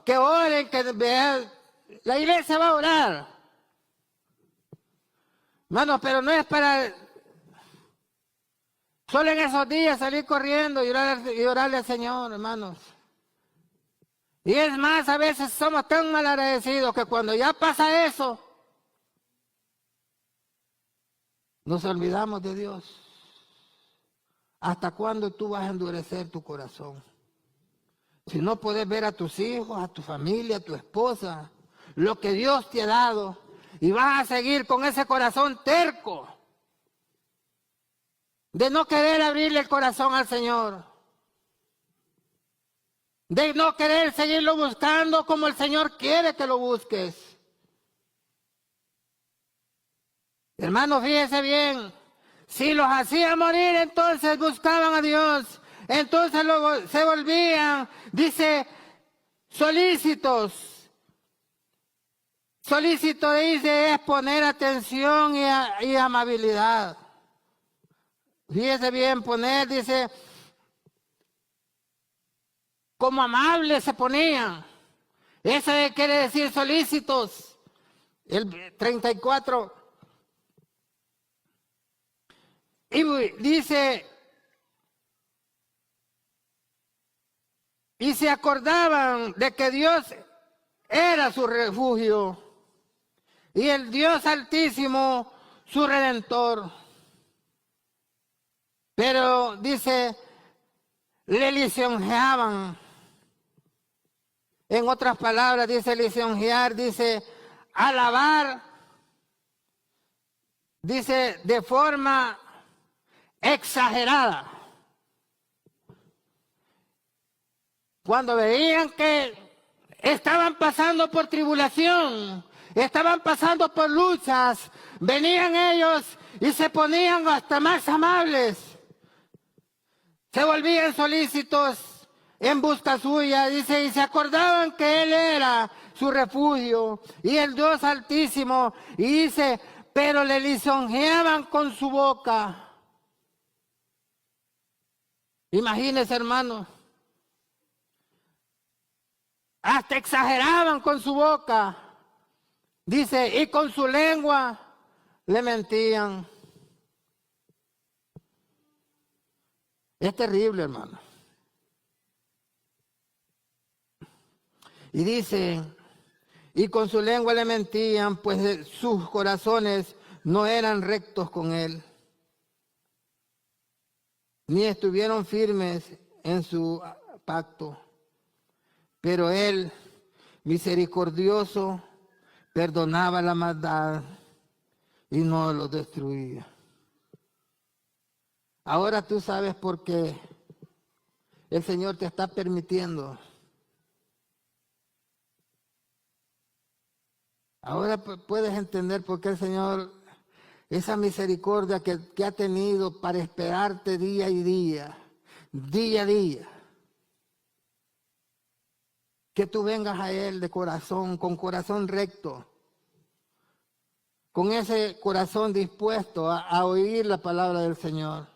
que oren, que la iglesia va a orar. Hermanos, pero no es para solo en esos días salir corriendo y orarle al Señor, hermanos. Y es más, a veces somos tan mal agradecidos que cuando ya pasa eso, nos olvidamos de Dios. ¿Hasta cuándo tú vas a endurecer tu corazón? Si no puedes ver a tus hijos, a tu familia, a tu esposa, lo que Dios te ha dado, y vas a seguir con ese corazón terco de no querer abrirle el corazón al Señor, de no querer seguirlo buscando como el Señor quiere que lo busques. Hermanos, fíjese bien, si los hacía morir, entonces buscaban a Dios, entonces luego se volvían, dice, solícitos. Solícito, dice, es poner atención y amabilidad. Fíjese bien, poner, dice, como amables se ponían. Eso quiere decir solícitos. El 34. Y dice, y se acordaban de que Dios era su refugio y el Dios Altísimo su Redentor. Pero dice, le lisonjeaban. En otras palabras, dice lisonjear, dice alabar, dice de forma exagerada. Cuando veían que estaban pasando por tribulación, estaban pasando por luchas, venían ellos y se ponían hasta más amables. Se volvían solícitos en busca suya, dice, y se acordaban que Él era su refugio y el Dios Altísimo. Y dice, pero le lisonjeaban con su boca. Imagínense, hermanos. Hasta exageraban con su boca. Dice, y con su lengua le mentían. Es terrible, hermano. Y dice, y con su lengua le mentían, pues sus corazones no eran rectos con Él, ni estuvieron firmes en su pacto. Pero Él, misericordioso, perdonaba la maldad y no los destruía. Ahora tú sabes por qué el Señor te está permitiendo. Ahora puedes entender por qué el Señor, esa misericordia que ha tenido para esperarte día y día, día a día. Que tú vengas a Él de corazón, con corazón recto, con ese corazón dispuesto a oír la palabra del Señor.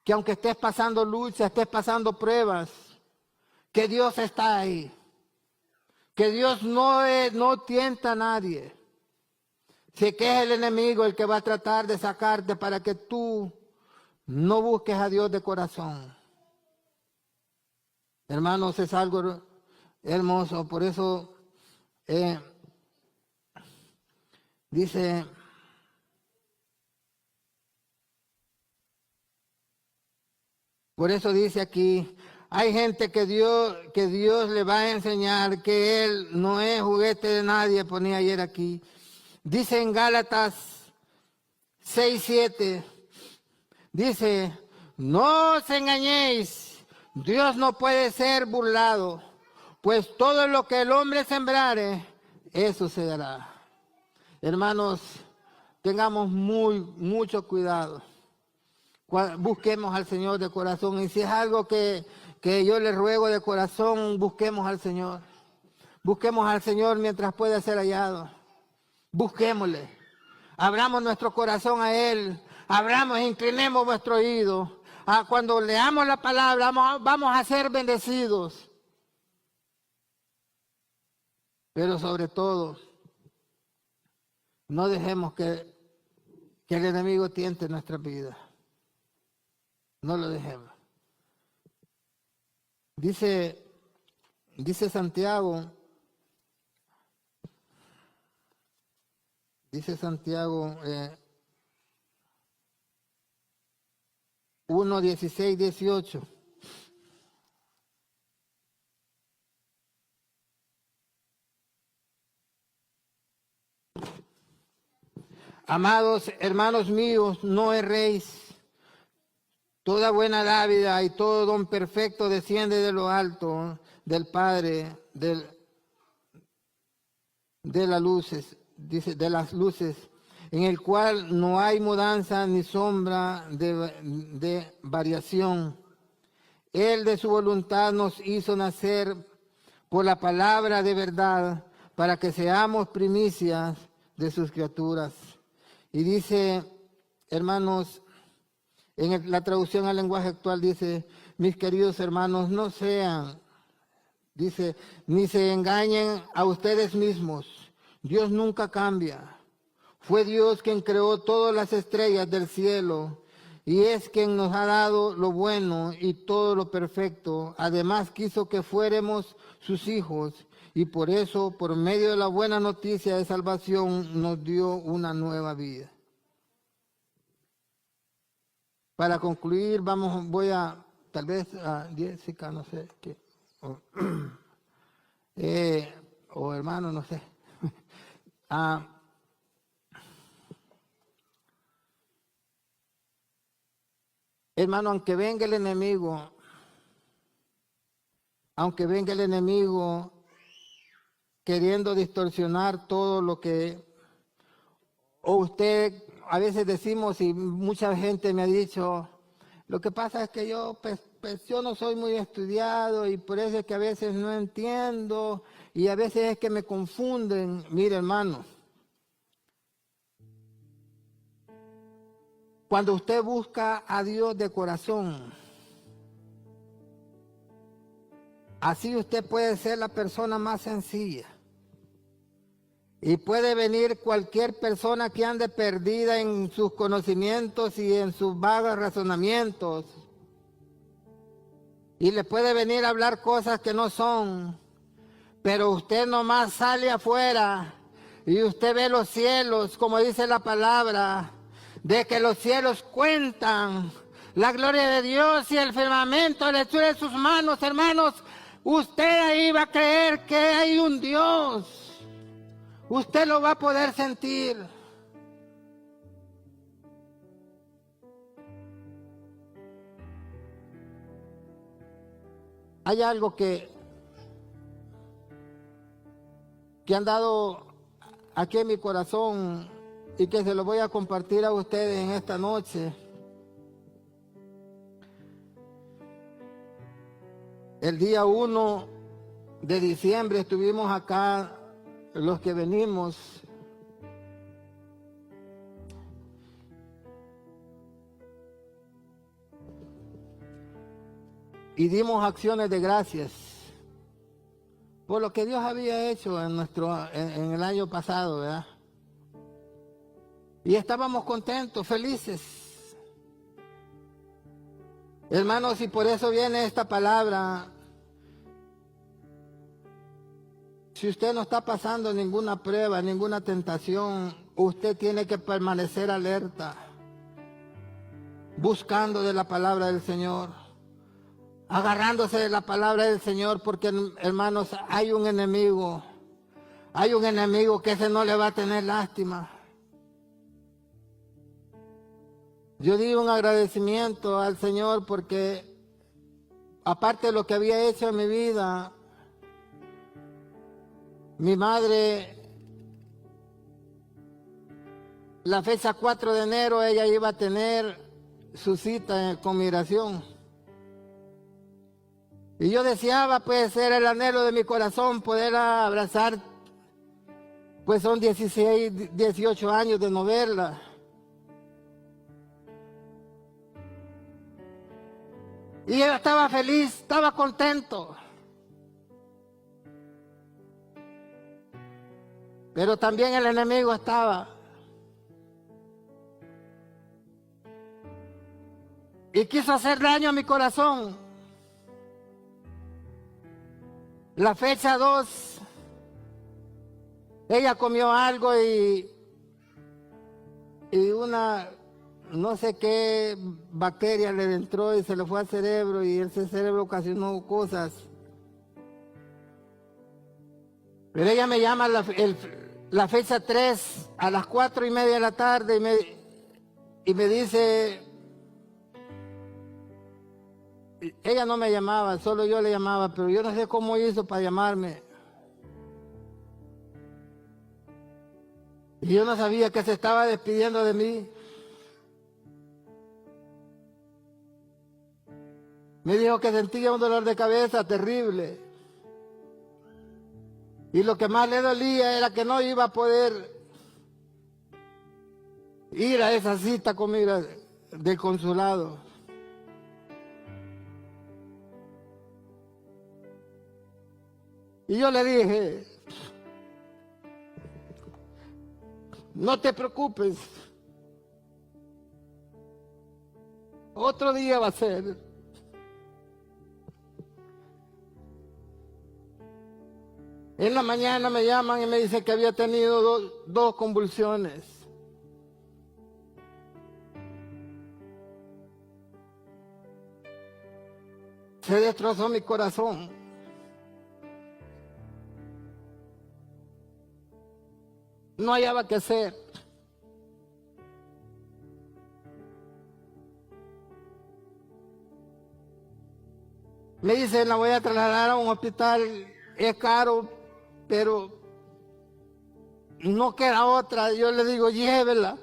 Que aunque estés pasando lucha, estés pasando pruebas, que Dios está ahí. Que Dios no tienta a nadie. Sé que es el enemigo el que va a tratar de sacarte para que tú no busques a Dios de corazón. Hermanos, es algo hermoso. Por eso dice, por eso dice aquí, hay gente que Dios le va a enseñar que Él no es juguete de nadie, ponía ayer aquí. Dice en Gálatas 6:7, dice, no os engañéis, Dios no puede ser burlado, pues todo lo que el hombre sembrare, eso se dará. Hermanos, tengamos mucho cuidado. Busquemos al Señor de corazón. Y si es algo que yo le ruego de corazón, busquemos al Señor. Busquemos al Señor mientras pueda ser hallado. Busquémosle. Abramos nuestro corazón a Él. Abramos, inclinemos nuestro oído. Cuando leamos la palabra, vamos a ser bendecidos. Pero sobre todo, no dejemos que el enemigo tiente nuestra vida. No lo dejemos. Dice Santiago, 1:16-18. Amados hermanos míos, no erréis. Toda buena dádiva y todo don perfecto desciende de lo alto, del Padre, de las luces, dice, de las luces, en el cual no hay mudanza ni sombra de variación. Él de su voluntad nos hizo nacer por la palabra de verdad, para que seamos primicias de sus criaturas. Y dice, hermanos, en la traducción al lenguaje actual dice, mis queridos hermanos, no sean, dice, ni se engañen a ustedes mismos. Dios nunca cambia. Fue Dios quien creó todas las estrellas del cielo y es quien nos ha dado lo bueno y todo lo perfecto. Además quiso que fuéramos sus hijos y por eso, por medio de la buena noticia de salvación, nos dio una nueva vida. Para concluir, voy a, tal vez a Jessica, no sé, qué, o hermano, no sé. Hermano, aunque venga el enemigo queriendo distorsionar todo lo que, o usted, a veces decimos, y mucha gente me ha dicho, lo que pasa es que yo no soy muy estudiado y por eso es que a veces no entiendo y a veces es que me confunden. Mire, hermano, cuando usted busca a Dios de corazón, así usted puede ser la persona más sencilla. Y puede venir cualquier persona que ande perdida en sus conocimientos y en sus vagos razonamientos. Y le puede venir a hablar cosas que no son. Pero usted nomás sale afuera y usted ve los cielos, como dice la palabra, de que los cielos cuentan la gloria de Dios y el firmamento, la hechura de sus manos, hermanos. Usted ahí va a creer que hay un Dios. Usted lo va a poder sentir. Hay algo que han dado aquí en mi corazón y que se lo voy a compartir a ustedes en esta noche. El día 1 de diciembre estuvimos acá, los que venimos, y dimos acciones de gracias por lo que Dios había hecho en el año pasado, ¿verdad? Y estábamos contentos, felices. Hermanos, y por eso viene esta palabra. Si usted no está pasando ninguna prueba, ninguna tentación, usted tiene que permanecer alerta, buscando de la palabra del Señor, agarrándose de la palabra del Señor, porque, hermanos, hay un enemigo que ese no le va a tener lástima. Yo di un agradecimiento al Señor porque, aparte de lo que había hecho en mi vida, mi madre, la fecha 4 de enero, ella iba a tener su cita con migración. Y yo deseaba, pues, era el anhelo de mi corazón poder abrazar, pues son 16, 18 años de no verla. Y ella estaba feliz, estaba contento. Pero también el enemigo estaba. Y quiso hacer daño a mi corazón. La fecha 2, ella comió algo y una, no sé qué bacteria le entró y se le fue al cerebro y ese cerebro ocasionó cosas. Pero ella me llama la fecha 3 a las 4:30 de la tarde y me dice, ella no me llamaba, solo yo le llamaba, pero yo no sé cómo hizo para llamarme. Y yo no sabía que se estaba despidiendo de mí. Me dijo que sentía un dolor de cabeza terrible. Y lo que más le dolía era que no iba a poder ir a esa cita conmigo del consulado. Y yo le dije, no te preocupes. Otro día va a ser. En la mañana me llaman y me dicen que había tenido dos convulsiones. Se destrozó mi corazón. No hallaba qué hacer. Me dicen, la voy a trasladar a un hospital, es caro, pero no queda otra. Yo le digo, llévela.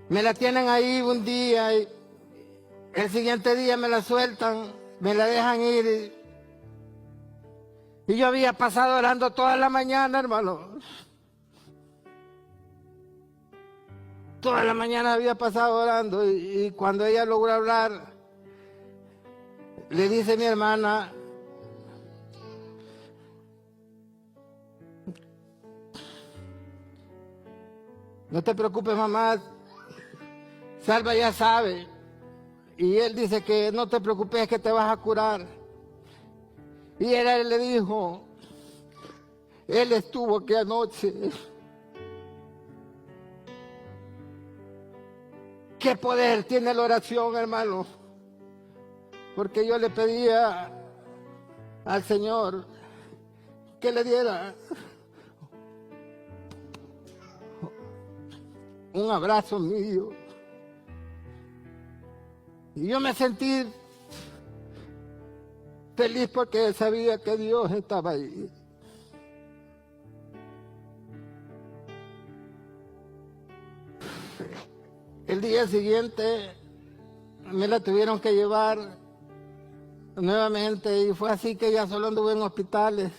Me la tienen ahí un día y el siguiente día me la sueltan, me la dejan ir. Y yo había pasado orando toda la mañana, hermano. Toda la mañana había pasado orando y cuando ella logró hablar, le dice mi hermana, no te preocupes, mamá, Salva ya sabe. Y él dice que no te preocupes, que te vas a curar. Y él le dijo, él estuvo aquí anoche. ¿Qué poder tiene la oración, hermano? Porque yo le pedía al Señor que le diera un abrazo mío. Y yo me sentí feliz porque sabía que Dios estaba ahí. El día siguiente me la tuvieron que llevar nuevamente y fue así que ya solo anduve en hospitales.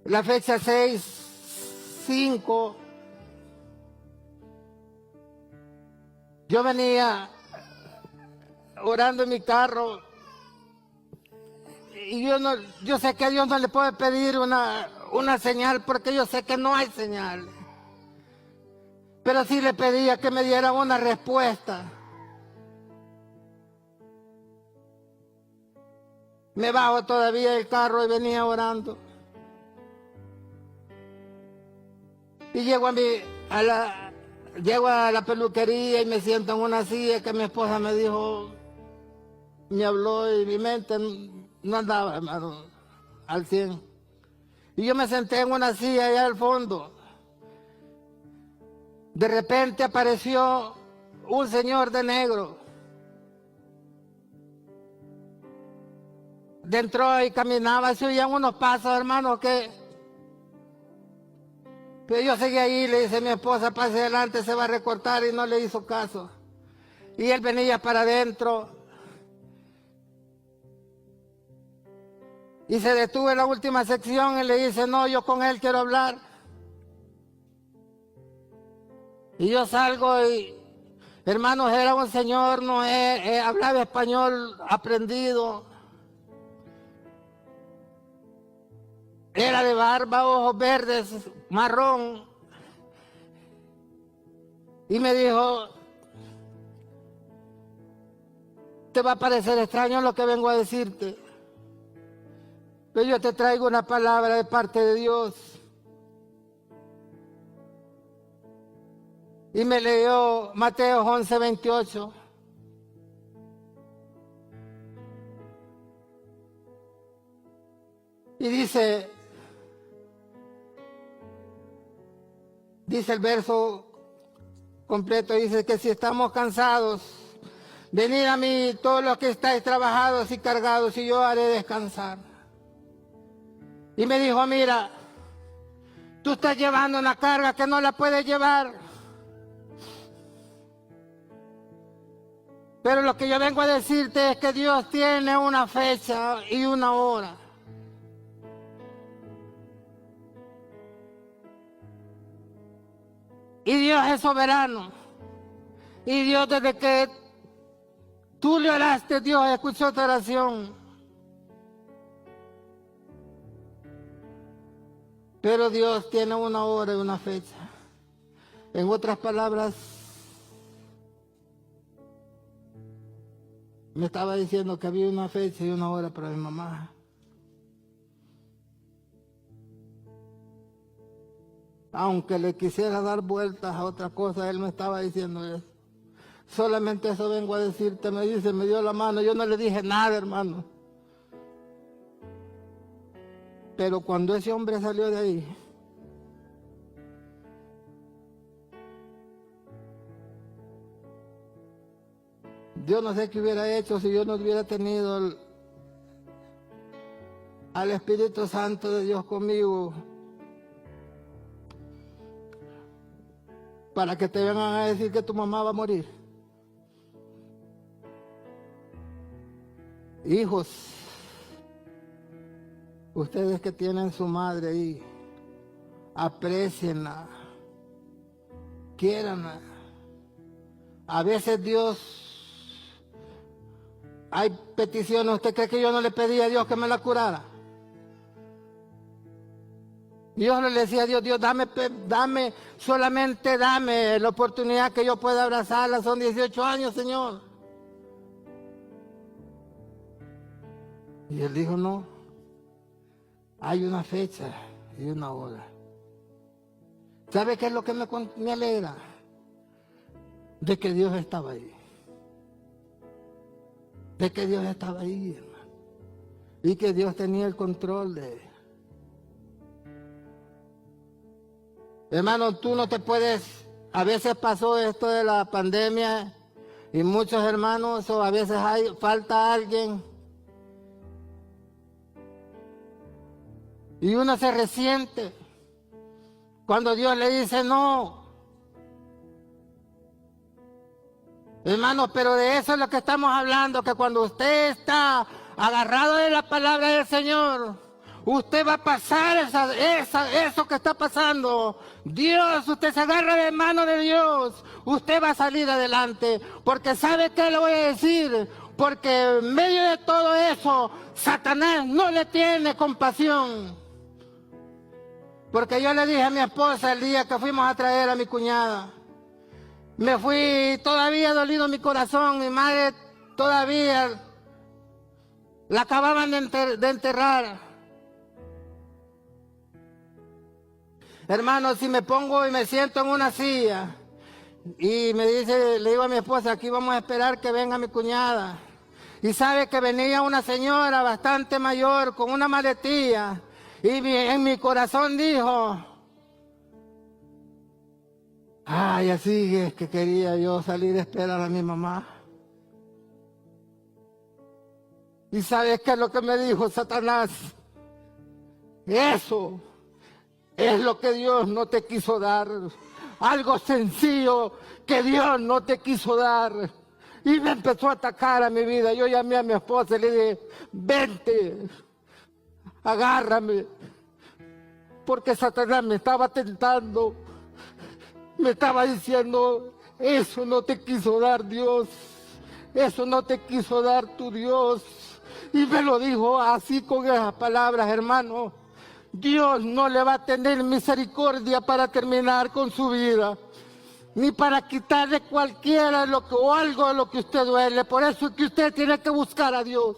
La fecha 6/5, yo venía orando en mi carro y yo sé que a Dios no le puede pedir una señal porque yo sé que no hay señal. Pero sí le pedía que me diera una respuesta. Me bajo todavía del carro y venía orando. Y llego a la peluquería y me siento en una silla que mi esposa me dijo, me habló y mi mente no andaba, hermano, al 100. Y yo me senté en una silla allá al fondo. De repente apareció un señor de negro. Entró y caminaba, se oían unos pasos, hermano, pero yo seguí ahí, le dice a mi esposa, pase adelante, se va a recortar, y no le hizo caso. Y él venía para adentro. Y se detuvo en la última sección y le dice, no, yo con él quiero hablar. Y yo salgo y, hermanos, era un señor, no hablaba español aprendido. Era de barba, ojos verdes, marrón. Y me dijo, te va a parecer extraño lo que vengo a decirte, pero yo te traigo una palabra de parte de Dios. Y me leyó Mateo 11:28. Y dice el verso completo, dice que si estamos cansados, venid a mí todos los que estáis trabajados y cargados y yo haré descansar. Y me dijo, mira, tú estás llevando una carga que no la puedes llevar. Pero lo que yo vengo a decirte es que Dios tiene una fecha y una hora. Y Dios es soberano. Y Dios, desde que tú le oraste, Dios escuchó tu oración. Pero Dios tiene una hora y una fecha. En otras palabras, me estaba diciendo que había una fecha y una hora para mi mamá. Aunque le quisiera dar vueltas a otra cosa, él me estaba diciendo eso. Solamente eso vengo a decirte, me dice, me dio la mano. Yo no le dije nada, hermano. Pero cuando ese hombre salió de ahí, yo no sé qué hubiera hecho si yo no hubiera tenido al Espíritu Santo de Dios conmigo, para que te vengan a decir que tu mamá va a morir. Hijos, ustedes que tienen su madre ahí, aprécienla, quiéranla. A veces Dios, hay peticiones. ¿Usted cree que yo no le pedí a Dios que me la curara? Yo le decía a Dios, Dios, solamente dame la oportunidad que yo pueda abrazarla. Son 18 años, Señor. Y Él dijo, no, hay una fecha y una hora. ¿Sabe qué es lo que me alegra? De que Dios estaba ahí. De que Dios estaba ahí, hermano. Y que Dios tenía el control de él. Hermano, tú no te puedes, a veces pasó esto de la pandemia y muchos hermanos, o a veces falta alguien y uno se resiente cuando Dios le dice no. Hermano, pero de eso es lo que estamos hablando, que cuando usted está agarrado de la palabra del Señor, usted va a pasar eso que está pasando. Dios, usted se agarra de mano de Dios, usted va a salir adelante. Porque ¿sabe qué le voy a decir? Porque en medio de todo eso, Satanás no le tiene compasión. Porque yo le dije a mi esposa el día que fuimos a traer a mi cuñada, me fui todavía dolido mi corazón, mi madre todavía la acababan de enterrar. Hermano, si me pongo y me siento en una silla y le digo a mi esposa, aquí vamos a esperar que venga mi cuñada. Y sabe que venía una señora bastante mayor con una maletilla y en mi corazón dijo, ay, así es que quería yo salir a esperar a mi mamá. ¿Y sabes qué es lo que me dijo Satanás? Eso es lo que Dios no te quiso dar. Algo sencillo que Dios no te quiso dar. Y me empezó a atacar a mi vida. Yo llamé a mi esposa y le dije, vente, agárrame. Porque Satanás me estaba tentando. Me estaba diciendo, eso no te quiso dar Dios. Eso no te quiso dar tu Dios. Y me lo dijo así con esas palabras, hermano. Dios no le va a tener misericordia para terminar con su vida, ni para quitarle cualquiera o algo de lo que usted duele. Por eso es que usted tiene que buscar a Dios.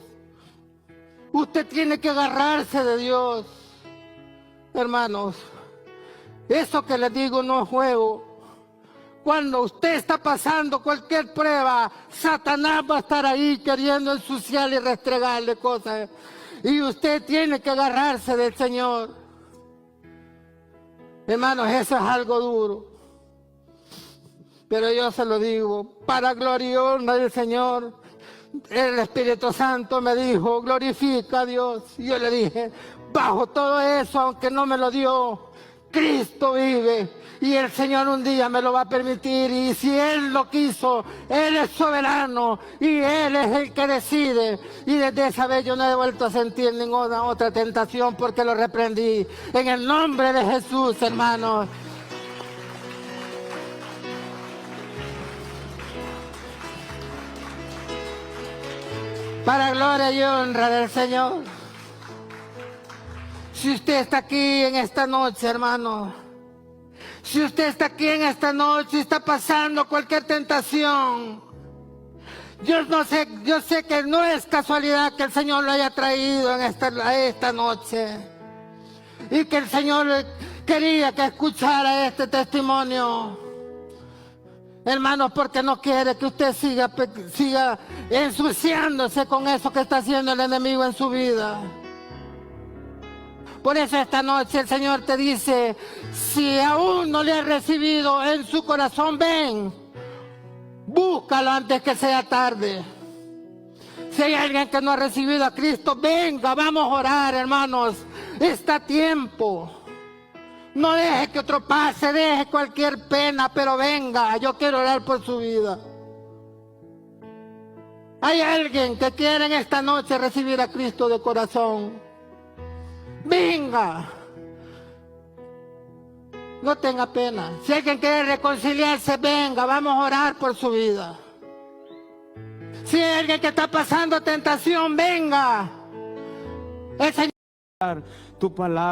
Usted tiene que agarrarse de Dios. Hermanos, eso que les digo no es juego. Cuando usted está pasando cualquier prueba, Satanás va a estar ahí queriendo ensuciarle y restregarle cosas. Y usted tiene que agarrarse del Señor. Hermanos, eso es algo duro. Pero yo se lo digo, para gloria y honra del Señor. El Espíritu Santo me dijo, glorifica a Dios. Y yo le dije, bajo todo eso, aunque no me lo dio, Cristo vive. Y el Señor un día me lo va a permitir. Y si Él lo quiso, Él es soberano. Y Él es el que decide. Y desde esa vez yo no he vuelto a sentir ninguna otra tentación porque lo reprendí. En el nombre de Jesús, hermanos. Para gloria y honra del Señor. Si usted está aquí en esta noche, hermano, si usted está aquí en esta noche y está pasando cualquier tentación, yo sé que no es casualidad que el Señor lo haya traído a esta noche y que el Señor quería que escuchara este testimonio, hermanos, porque no quiere que usted siga ensuciándose con eso que está haciendo el enemigo en su vida. Por eso esta noche el Señor te dice, si aún no le has recibido en su corazón, ven, búscalo antes que sea tarde. Si hay alguien que no ha recibido a Cristo, venga, vamos a orar, hermanos. Está a tiempo. No deje que otro pase, deje cualquier pena, pero venga, yo quiero orar por su vida. Hay alguien que quiere en esta noche recibir a Cristo de corazón. Venga. No tenga pena. Si alguien quiere reconciliarse, venga, vamos a orar por su vida. Si hay alguien que está pasando tentación, venga. El Señor, tu palabra.